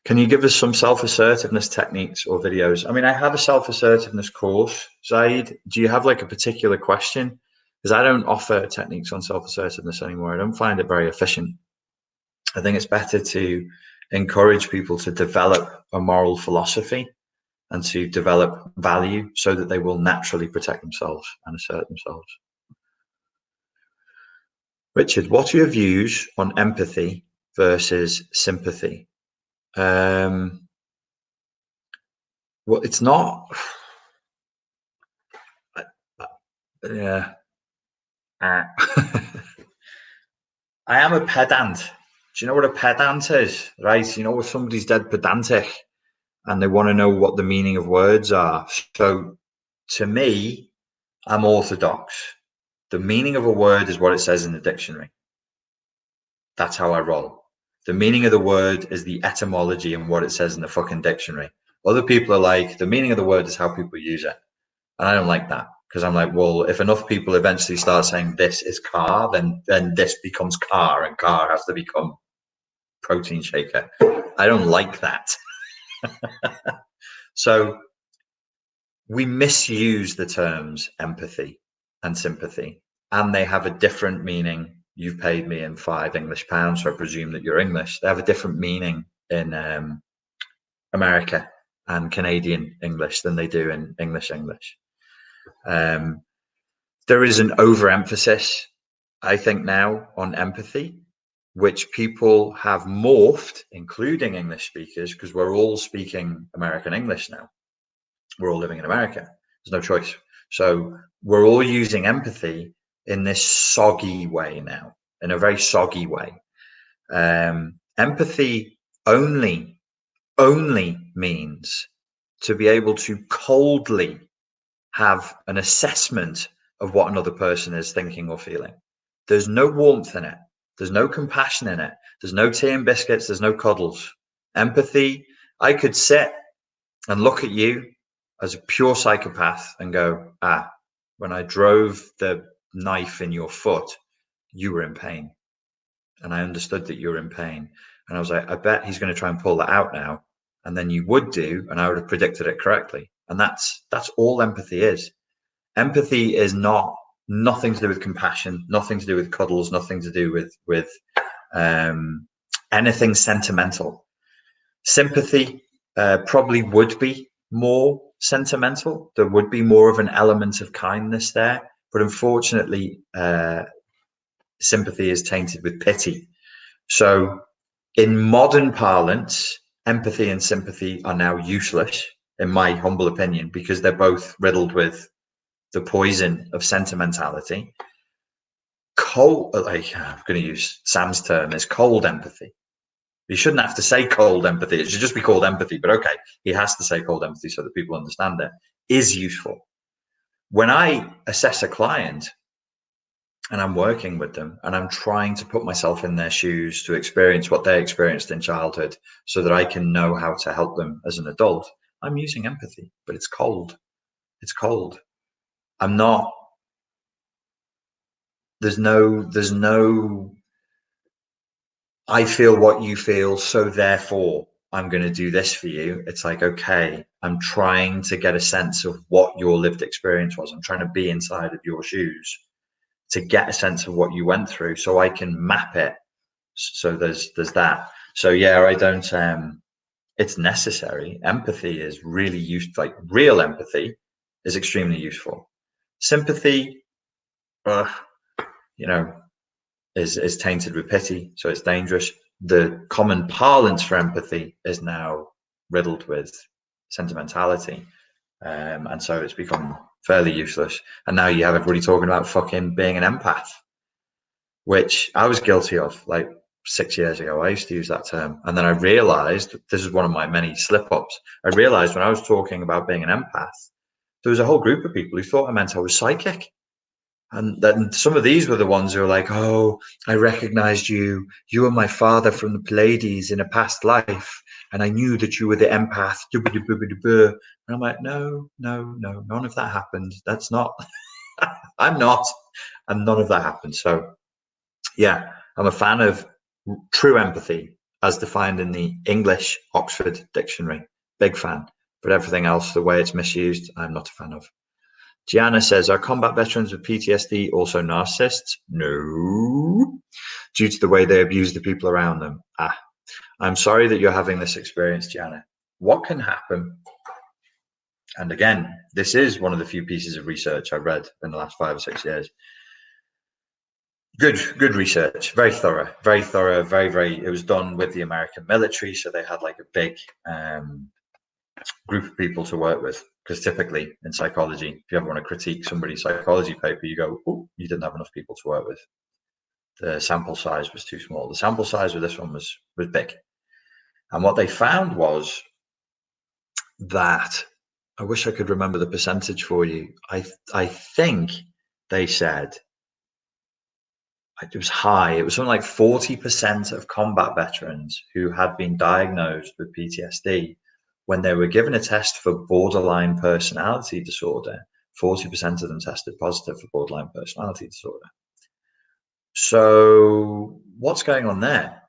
Can you give us some self-assertiveness techniques or videos? I mean, I have a self-assertiveness course. Zaid, do you have like a particular question? Because I don't offer techniques on self-assertiveness anymore. I don't find it very efficient. I think it's better to encourage people to develop a moral philosophy and to develop value so that they will naturally protect themselves and assert themselves. Richard, what are your views on empathy versus sympathy? Well, it's not. Yeah. I am a pedant. Do you know what a pedant is? Right? You know, if somebody's dead pedantic and they want to know what the meaning of words are. So to me, I'm orthodox. The meaning of a word is what it says in the dictionary. That's how I roll. The meaning of the word is the etymology and what it says in the fucking dictionary. Other people are like, the meaning of the word is how people use it. And I don't like that, because I'm like, well, if enough people eventually start saying this is car, then this becomes car, and car has to become protein shaker. I don't like that. So we misuse the terms empathy and sympathy, and they have a different meaning. You've paid me in £5 so I presume that you're English. They have a different meaning in America and Canadian English than they do in English. There is an overemphasis, I think, now on empathy, which people have morphed, including English speakers, because we're all speaking American English now. We're all living in America. There's no choice. So we're all using empathy in this soggy way now, in a very soggy way. Empathy only means to be able to coldly have an assessment of what another person is thinking or feeling. There's no warmth in it. There's no compassion in it. There's no tea and biscuits. There's no cuddles. Empathy, I could sit and look at you as a pure psychopath and go, when I drove the knife in your foot, you were in pain. And I understood that you were in pain. And I was like, I bet he's going to try and pull that out now. And then you would do, and I would have predicted it correctly. And that's all empathy is. Empathy is nothing to do with compassion, nothing to do with cuddles, nothing to do with anything sentimental. Sympathy probably would be more sentimental. There would be more of an element of kindness there, but unfortunately, sympathy is tainted with pity. So in modern parlance, empathy and sympathy are now useless, in my humble opinion, because they're both riddled with the poison of sentimentality. Cold, like I'm going to use Sam's term, is cold empathy. You shouldn't have to say cold empathy. It should just be called empathy, but okay, he has to say cold empathy so that people understand it, is useful. When I assess a client and I'm working with them and I'm trying to put myself in their shoes to experience what they experienced in childhood so that I can know how to help them as an adult, I'm using empathy, but it's cold. It's cold. I'm not, there's no, I feel what you feel, so therefore I'm going to do this for you. It's like, okay, I'm trying to get a sense of what your lived experience was. I'm trying to be inside of your shoes to get a sense of what you went through so I can map it. So there's that. So yeah, I don't, it's necessary. Empathy is really used, like real empathy is extremely useful. Sympathy, is tainted with pity, so it's dangerous. The common parlance for empathy is now riddled with sentimentality. And so it's become fairly useless. And now you have everybody talking about fucking being an empath, which I was guilty of like 6 years ago. I used to use that term. And then I realized, this is one of my many slip-ups, I realized when I was talking about being an empath, there was a whole group of people who thought I meant I was psychic. And then some of these were the ones who were like, oh, I recognized you. You were my father from the Pleiades in a past life. And I knew that you were the empath. And I'm like, no, none of that happened. That's not, I'm not. And none of that happened. So yeah, I'm a fan of true empathy as defined in the English Oxford Dictionary. Big fan. But everything else, the way it's misused, I'm not a fan of. Gianna says, are combat veterans with PTSD also narcissists? No, due to the way they abuse the people around them. I'm sorry that you're having this experience, Gianna. What can happen? And again, this is one of the few pieces of research I've read in the last 5 or 6 years. Good research, very thorough, very, it was done with the American military. So they had like a big group of people to work with, because typically in psychology, if you ever want to critique somebody's psychology paper, you go, oh, you didn't have enough people to work with. The sample size was too small. The sample size with this one was big. And what they found was that, I wish I could remember the percentage for you. I think they said it was high. It was something like 40% of combat veterans who had been diagnosed with PTSD, when they were given a test for borderline personality disorder, 40% of them tested positive for borderline personality disorder. So what's going on there?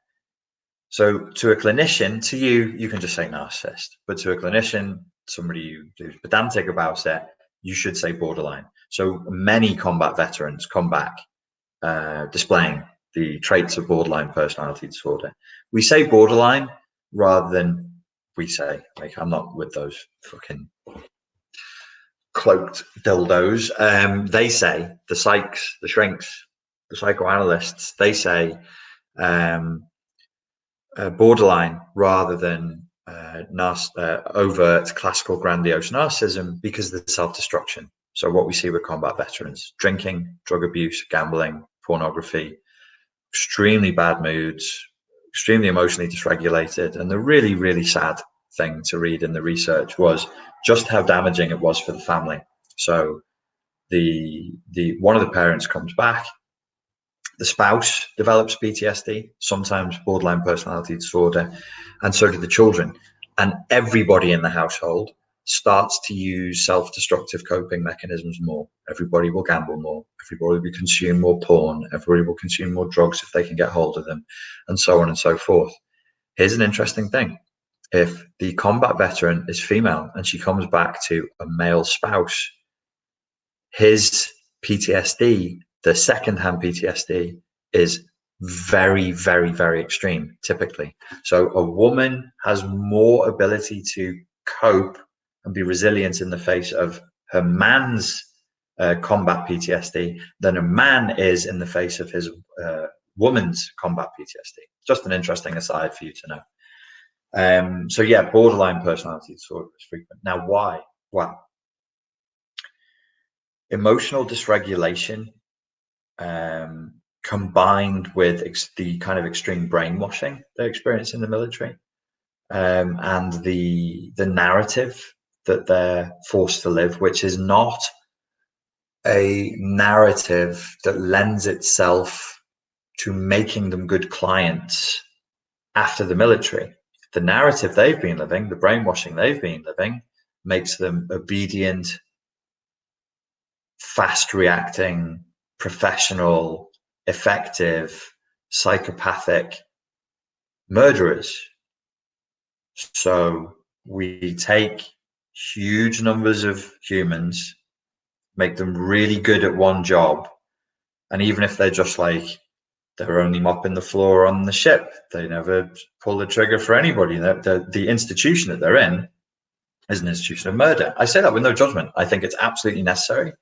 So to a clinician, to you, you can just say narcissist, but to a clinician, somebody who's pedantic about it, you should say borderline. So many combat veterans come back displaying the traits of borderline personality disorder. We say borderline rather than we say, like, I'm not with those fucking cloaked dildos. They say, the psychs, the shrinks, the psychoanalysts, they say borderline rather than overt classical grandiose narcissism, because of the self-destruction. So what we see with combat veterans: drinking, drug abuse, gambling, pornography, extremely bad moods, extremely emotionally dysregulated. And the really, really sad thing to read in the research was just how damaging it was for the family. So the one of the parents comes back, the spouse develops PTSD, sometimes borderline personality disorder, and so do the children. And everybody in the household starts to use self-destructive coping mechanisms more. Everybody will gamble more. Everybody will consume more porn. Everybody will consume more drugs if they can get hold of them, and so on and so forth. Here's an interesting thing. If the combat veteran is female and she comes back to a male spouse, his PTSD, the secondhand PTSD, is very, very, very extreme, typically. So a woman has more ability to cope and be resilient in the face of her man's combat PTSD than a man is in the face of his woman's combat PTSD. Just an interesting aside for you to know. So yeah, borderline personality disorder is frequent. Now, why? Well, emotional dysregulation combined with the kind of extreme brainwashing they experience in the military, and the narrative that they're forced to live, which is not a narrative that lends itself to making them good clients after the military. The narrative they've been living, the brainwashing they've been living, makes them obedient, fast reacting, professional, effective, psychopathic murderers. So we take huge numbers of humans, make them really good at one job, and even if they're just like, they're only mopping the floor on the ship, they never pull the trigger for anybody. The institution that they're in is an institution of murder. I say that with no judgment. I think it's absolutely necessary.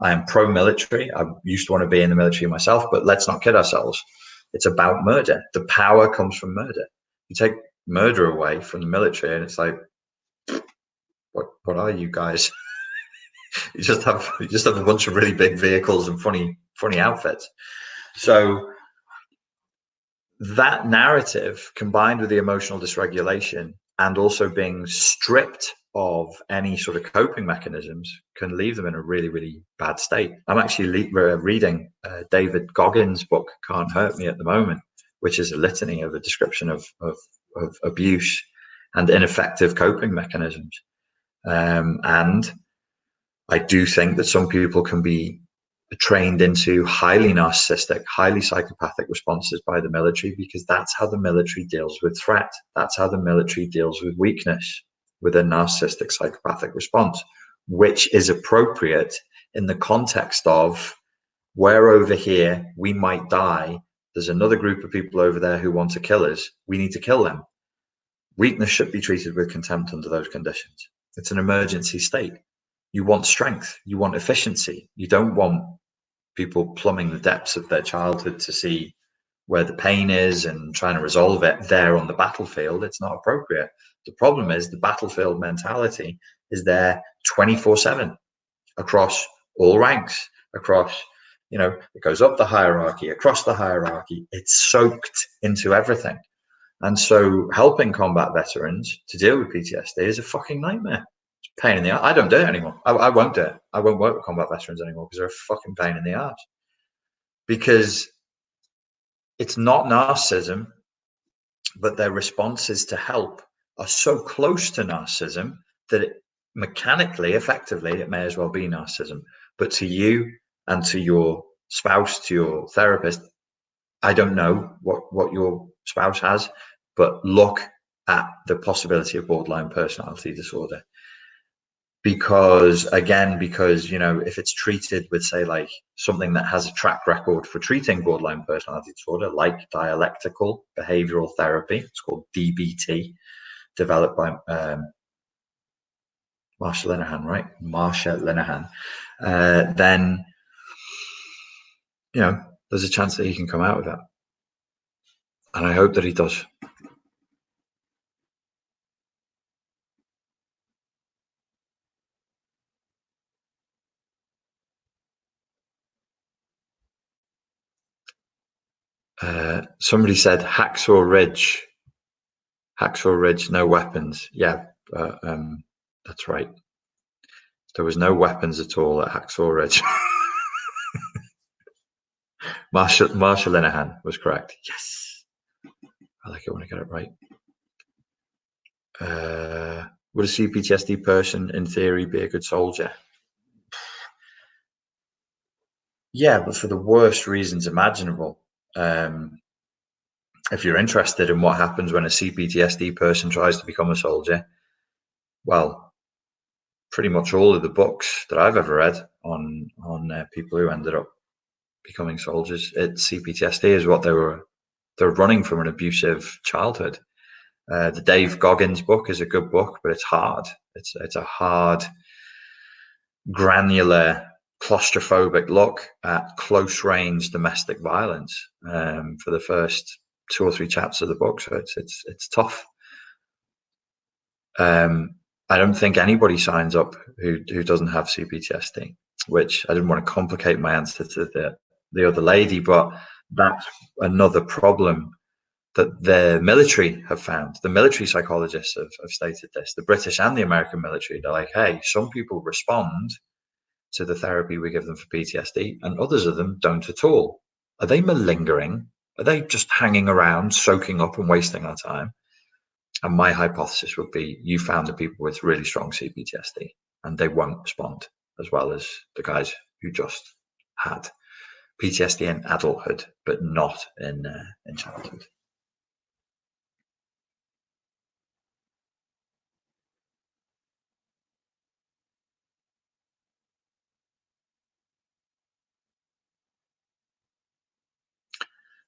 I am pro-military. I used to want to be in the military myself, but let's not kid ourselves. It's about murder. The power comes from murder. You take murder away from the military and it's like, what are you guys? you just have a bunch of really big vehicles and funny outfits. So that narrative, combined with the emotional dysregulation and also being stripped of any sort of coping mechanisms, can leave them in a really, really bad state. I'm actually reading David Goggins' book, Can't Hurt Me, at the moment, which is a litany of a description of abuse and ineffective coping mechanisms. And I do think that some people can be trained into highly narcissistic, highly psychopathic responses by the military, because that's how the military deals with threat. That's how the military deals with weakness, with a narcissistic psychopathic response, which is appropriate in the context of we're over here, we might die. There's another group of people over there who want to kill us. We need to kill them. Weakness should be treated with contempt under those conditions. It's an emergency state. You want strength. You want efficiency. You don't want people plumbing the depths of their childhood to see where the pain is and trying to resolve it there on the battlefield. It's not appropriate. The problem is the battlefield mentality is there 24/7 across all ranks, across, it goes up the hierarchy, across the hierarchy. It's soaked into everything. And so helping combat veterans to deal with PTSD is a fucking nightmare. It's a pain in the ass. I don't do it anymore. I won't do it. I won't work with combat veterans anymore because they're a fucking pain in the ass. Because it's not narcissism, but their responses to help are so close to narcissism that it mechanically, effectively, it may as well be narcissism. But to you and to your spouse, to your therapist, I don't know what your spouse has, but look at the possibility of borderline personality disorder. Because if it's treated with, say, like something that has a track record for treating borderline personality disorder, like dialectical behavioral therapy, it's called DBT, developed by Marsha Linehan, right? Marsha Linehan. Then, there's a chance that he can come out of that. And I hope that he does. Somebody said Hacksaw Ridge. Hacksaw Ridge, no weapons. Yeah, that's right. There was no weapons at all at Hacksaw Ridge. Marsha Linehan was correct. Yes. I like it when I get it right. Would a CPTSD person, in theory, be a good soldier? Yeah, but for the worst reasons imaginable. If you're interested in what happens when a CPTSD person tries to become a soldier, well, pretty much all of the books that I've ever read on people who ended up becoming soldiers, CPTSD is what they're running from an abusive childhood. The Dave Goggins book is a good book, but it's hard. It's a hard, granular, claustrophobic look at close range domestic violence for the first 2 or 3 chapters of the book. So it's tough. I don't think anybody signs up who doesn't have CPTSD, which I didn't want to complicate my answer to the other lady, but that's another problem that the military have found. The military psychologists have stated this, the British and the American military. They're like, hey, some people respond to the therapy we give them for PTSD and others of them don't at all. Are they malingering? Are they just hanging around, soaking up and wasting our time? And my hypothesis would be you found the people with really strong CPTSD and they won't respond as well as the guys who just had PTSD in adulthood, but not in childhood.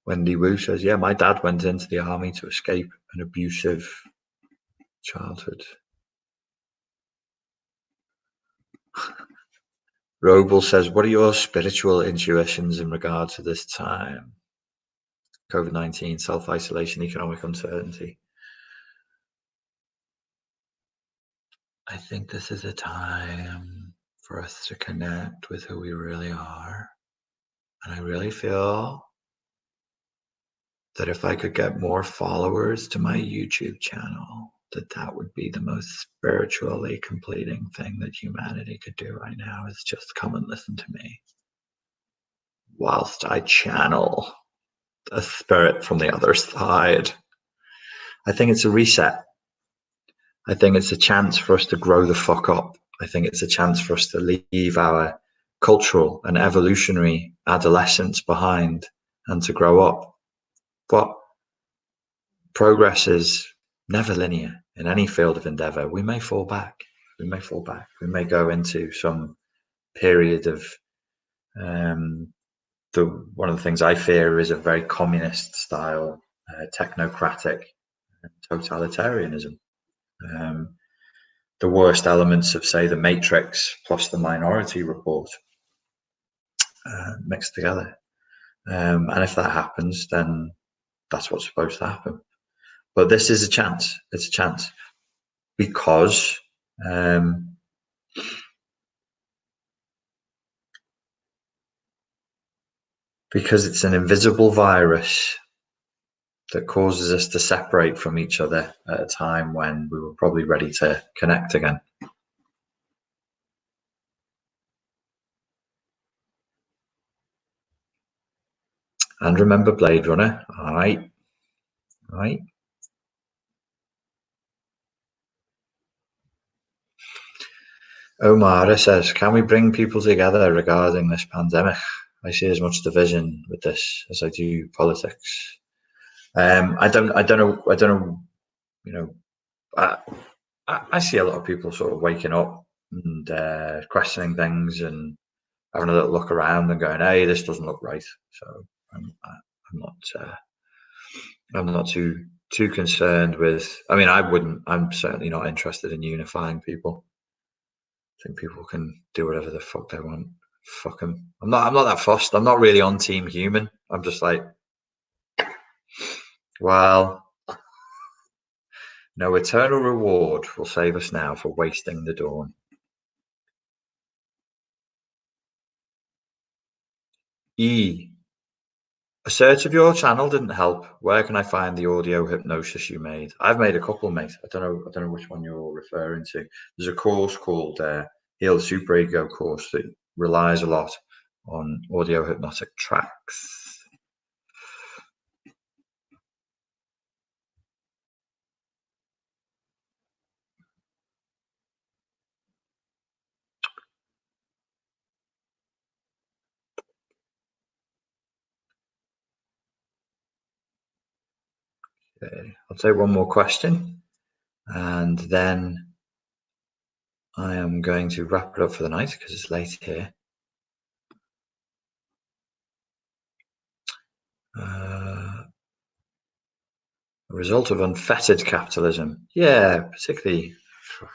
Wendy Wu says, yeah, my dad went into the army to escape an abusive childhood. Roble says, what are your spiritual intuitions in regard to this time? COVID-19, self-isolation, economic uncertainty. I think this is a time for us to connect with who we really are. And I really feel that if I could get more followers to my YouTube channel, that would be the most spiritually completing thing that humanity could do right now, is just come and listen to me whilst I channel a spirit from the other side. I think it's a reset. I think it's a chance for us to grow the fuck up. I think it's a chance for us to leave our cultural and evolutionary adolescence behind and to grow up. But progress is never linear in any field of endeavor. We may fall back. We may fall back. We may go into some period of one of the things I fear is a very communist style, technocratic totalitarianism. The worst elements of, say, the Matrix plus the Minority Report mixed together. And if that happens, then that's what's supposed to happen. But this is a chance. It's a chance because it's an invisible virus that causes us to separate from each other at a time when we were probably ready to connect again. And remember Blade Runner. All right. All right. Omar says, can we bring people together regarding this pandemic? I see as much division with this as I do politics. I don't know. You know, I see a lot of people sort of waking up and questioning things and having a little look around and going, "Hey, this doesn't look right." So I'm not too concerned with. I mean, I'm certainly not interested in unifying people. I think people can do whatever the fuck they want. Fuck them. I'm not that fussed. I'm not really on Team Human. I'm just like, well, no eternal reward will save us now for wasting the dawn. A search of your channel didn't help. Where can I find the audio hypnosis you made? I've made a couple, mate. I don't know which one you're referring to. There's a course called Heal the Super Ego course that relies a lot on audio hypnotic tracks. Okay, I'll take one more question, and then I am going to wrap it up for the night because it's late here. A result of unfettered capitalism. Yeah, particularly. I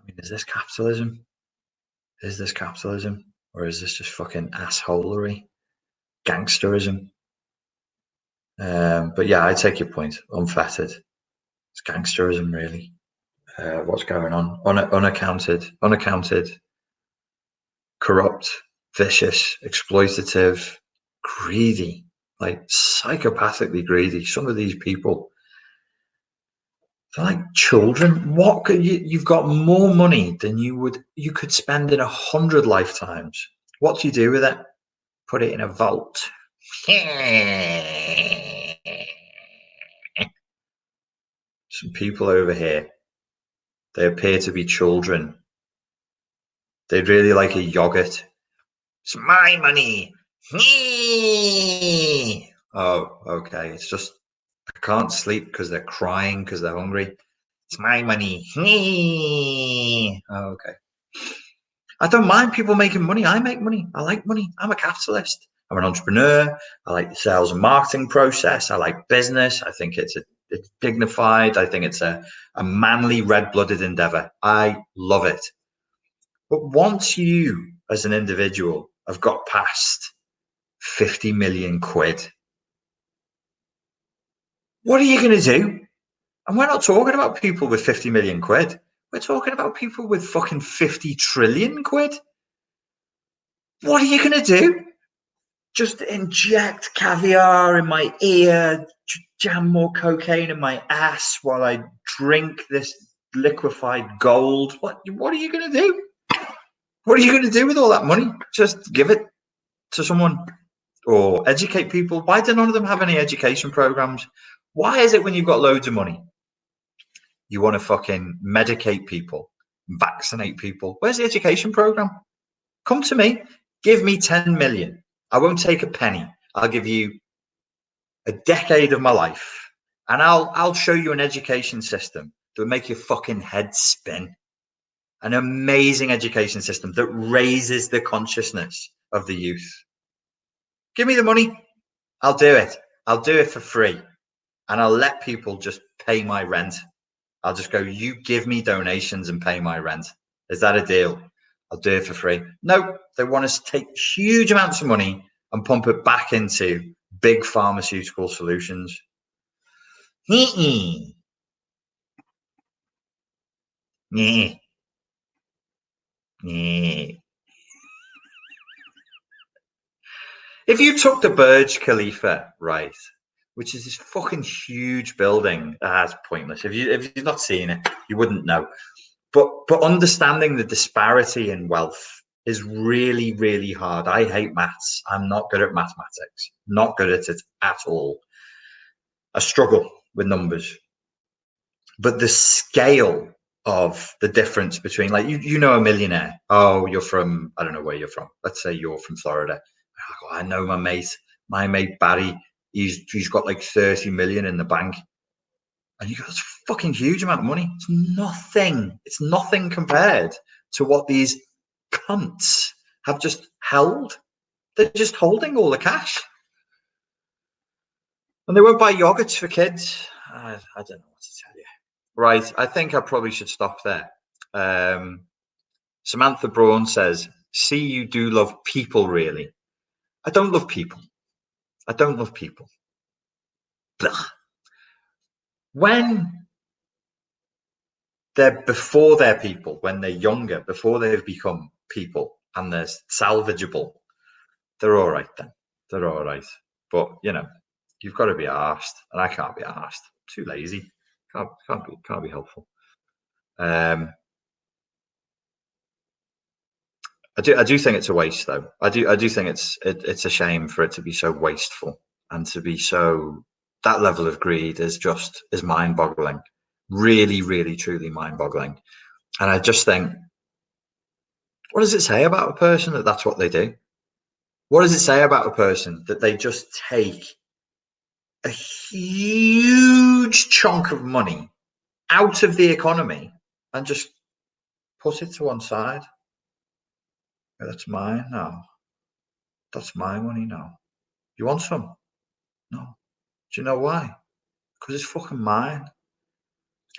mean, is this capitalism? Is this capitalism? Or is this just fucking assholery? Gangsterism? But yeah, I take your point. Unfettered. It's gangsterism, really. What's going on? Unaccounted, corrupt, vicious, exploitative, greedy, like psychopathically greedy. Some of these people, they're like children. What could you've got more money than you could spend in 100 lifetimes. What do you do with it? Put it in a vault. Some people over here, they appear to be children. They'd really like a yogurt. It's my money. Oh, okay. It's just I can't sleep because they're crying because they're hungry. It's my money. Oh, okay. I don't mind people making money. I make money. I like money. I'm a capitalist. I'm an entrepreneur. I like the sales and marketing process. I like business. I think it's dignified. I think it's a manly, red-blooded endeavor. I love it. But once you, as an individual, have got past 50 million quid, what are you going to do? And we're not talking about people with 50 million quid. We're talking about people with fucking 50 trillion quid. What are you going to do? Just inject caviar in my ear, jam more cocaine in my ass while I drink this liquefied gold? What are you going to do? What are you going to do with all that money? Just give it to someone or educate people? Why do none of them have any education programs? Why is it when you've got loads of money, you want to fucking medicate people, vaccinate people? Where's the education program? Come to me, give me 10 million. I won't take a penny. I'll give you a decade of my life, and I'll show you an education system that will make your fucking head spin. An amazing education system that raises the consciousness of the youth. Give me the money. I'll do it. I'll do it for free. And I'll let people just pay my rent. I'll just go, you give me donations and pay my rent. Is that a deal? I'll do it for free. No, they want us to take huge amounts of money and pump it back into big pharmaceutical solutions. If you took the Burj Khalifa, right, which is this fucking huge building, that's pointless. If you've not seen it, you wouldn't know. But understanding the disparity in wealth is really, really hard. I hate maths. I'm not good at mathematics. Not good at it at all. I struggle with numbers. But the scale of the difference between, like, you know, a millionaire. Oh, you're from, I don't know where you're from. Let's say you're from Florida. Oh, I know my mate Barry. He's got like 30 million in the bank. And you got this fucking huge amount of money. It's nothing. It's nothing compared to what these cunts have just held. They're just holding all the cash. And they won't buy yogurts for kids. I don't know what to tell you. Right, I think I probably should stop there. Samantha Braun says, see, you do love people, really. I don't love people. I don't love people. Blah. When before they're people, when they're younger, before they've become people and they're salvageable, they're all right then. They're all right. But, you know, you've got to be arsed, and I can't be arsed. Too lazy. Can't be helpful. I do think it's a waste, though. I do think it's a shame for it to be so wasteful and to be so, that level of greed is mind-boggling. Really, really, truly mind-boggling. And I just think, what does it say about a person that that's what they do? What does it say about a person that they just take a huge chunk of money out of the economy and just put it to one side? Yeah, that's mine now. That's my money now. You want some? No. Do you know why? Because it's fucking mine.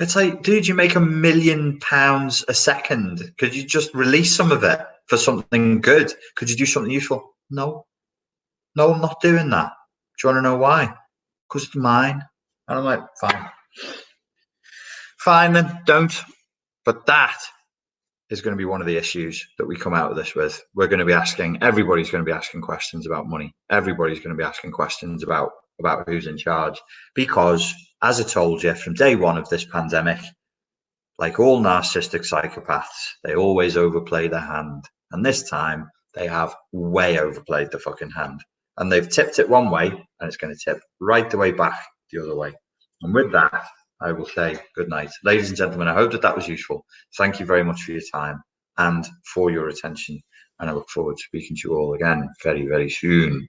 It's like, dude, you make £1 million a second. Could you just release some of it for something good? Could you do something useful? No. No, I'm not doing that. Do you want to know why? Because it's mine. And I'm like, fine. Fine then, don't. But that is going to be one of the issues that we come out of this with. We're going to be everybody's going to be asking questions about money. Everybody's going to be asking questions about who's in charge. Because, as I told you, from day one of this pandemic, like all narcissistic psychopaths, they always overplay their hand. And this time, they have way overplayed the fucking hand. And they've tipped it one way, and it's going to tip right the way back the other way. And with that, I will say good night. Ladies and gentlemen, I hope that was useful. Thank you very much for your time and for your attention. And I look forward to speaking to you all again very, very soon.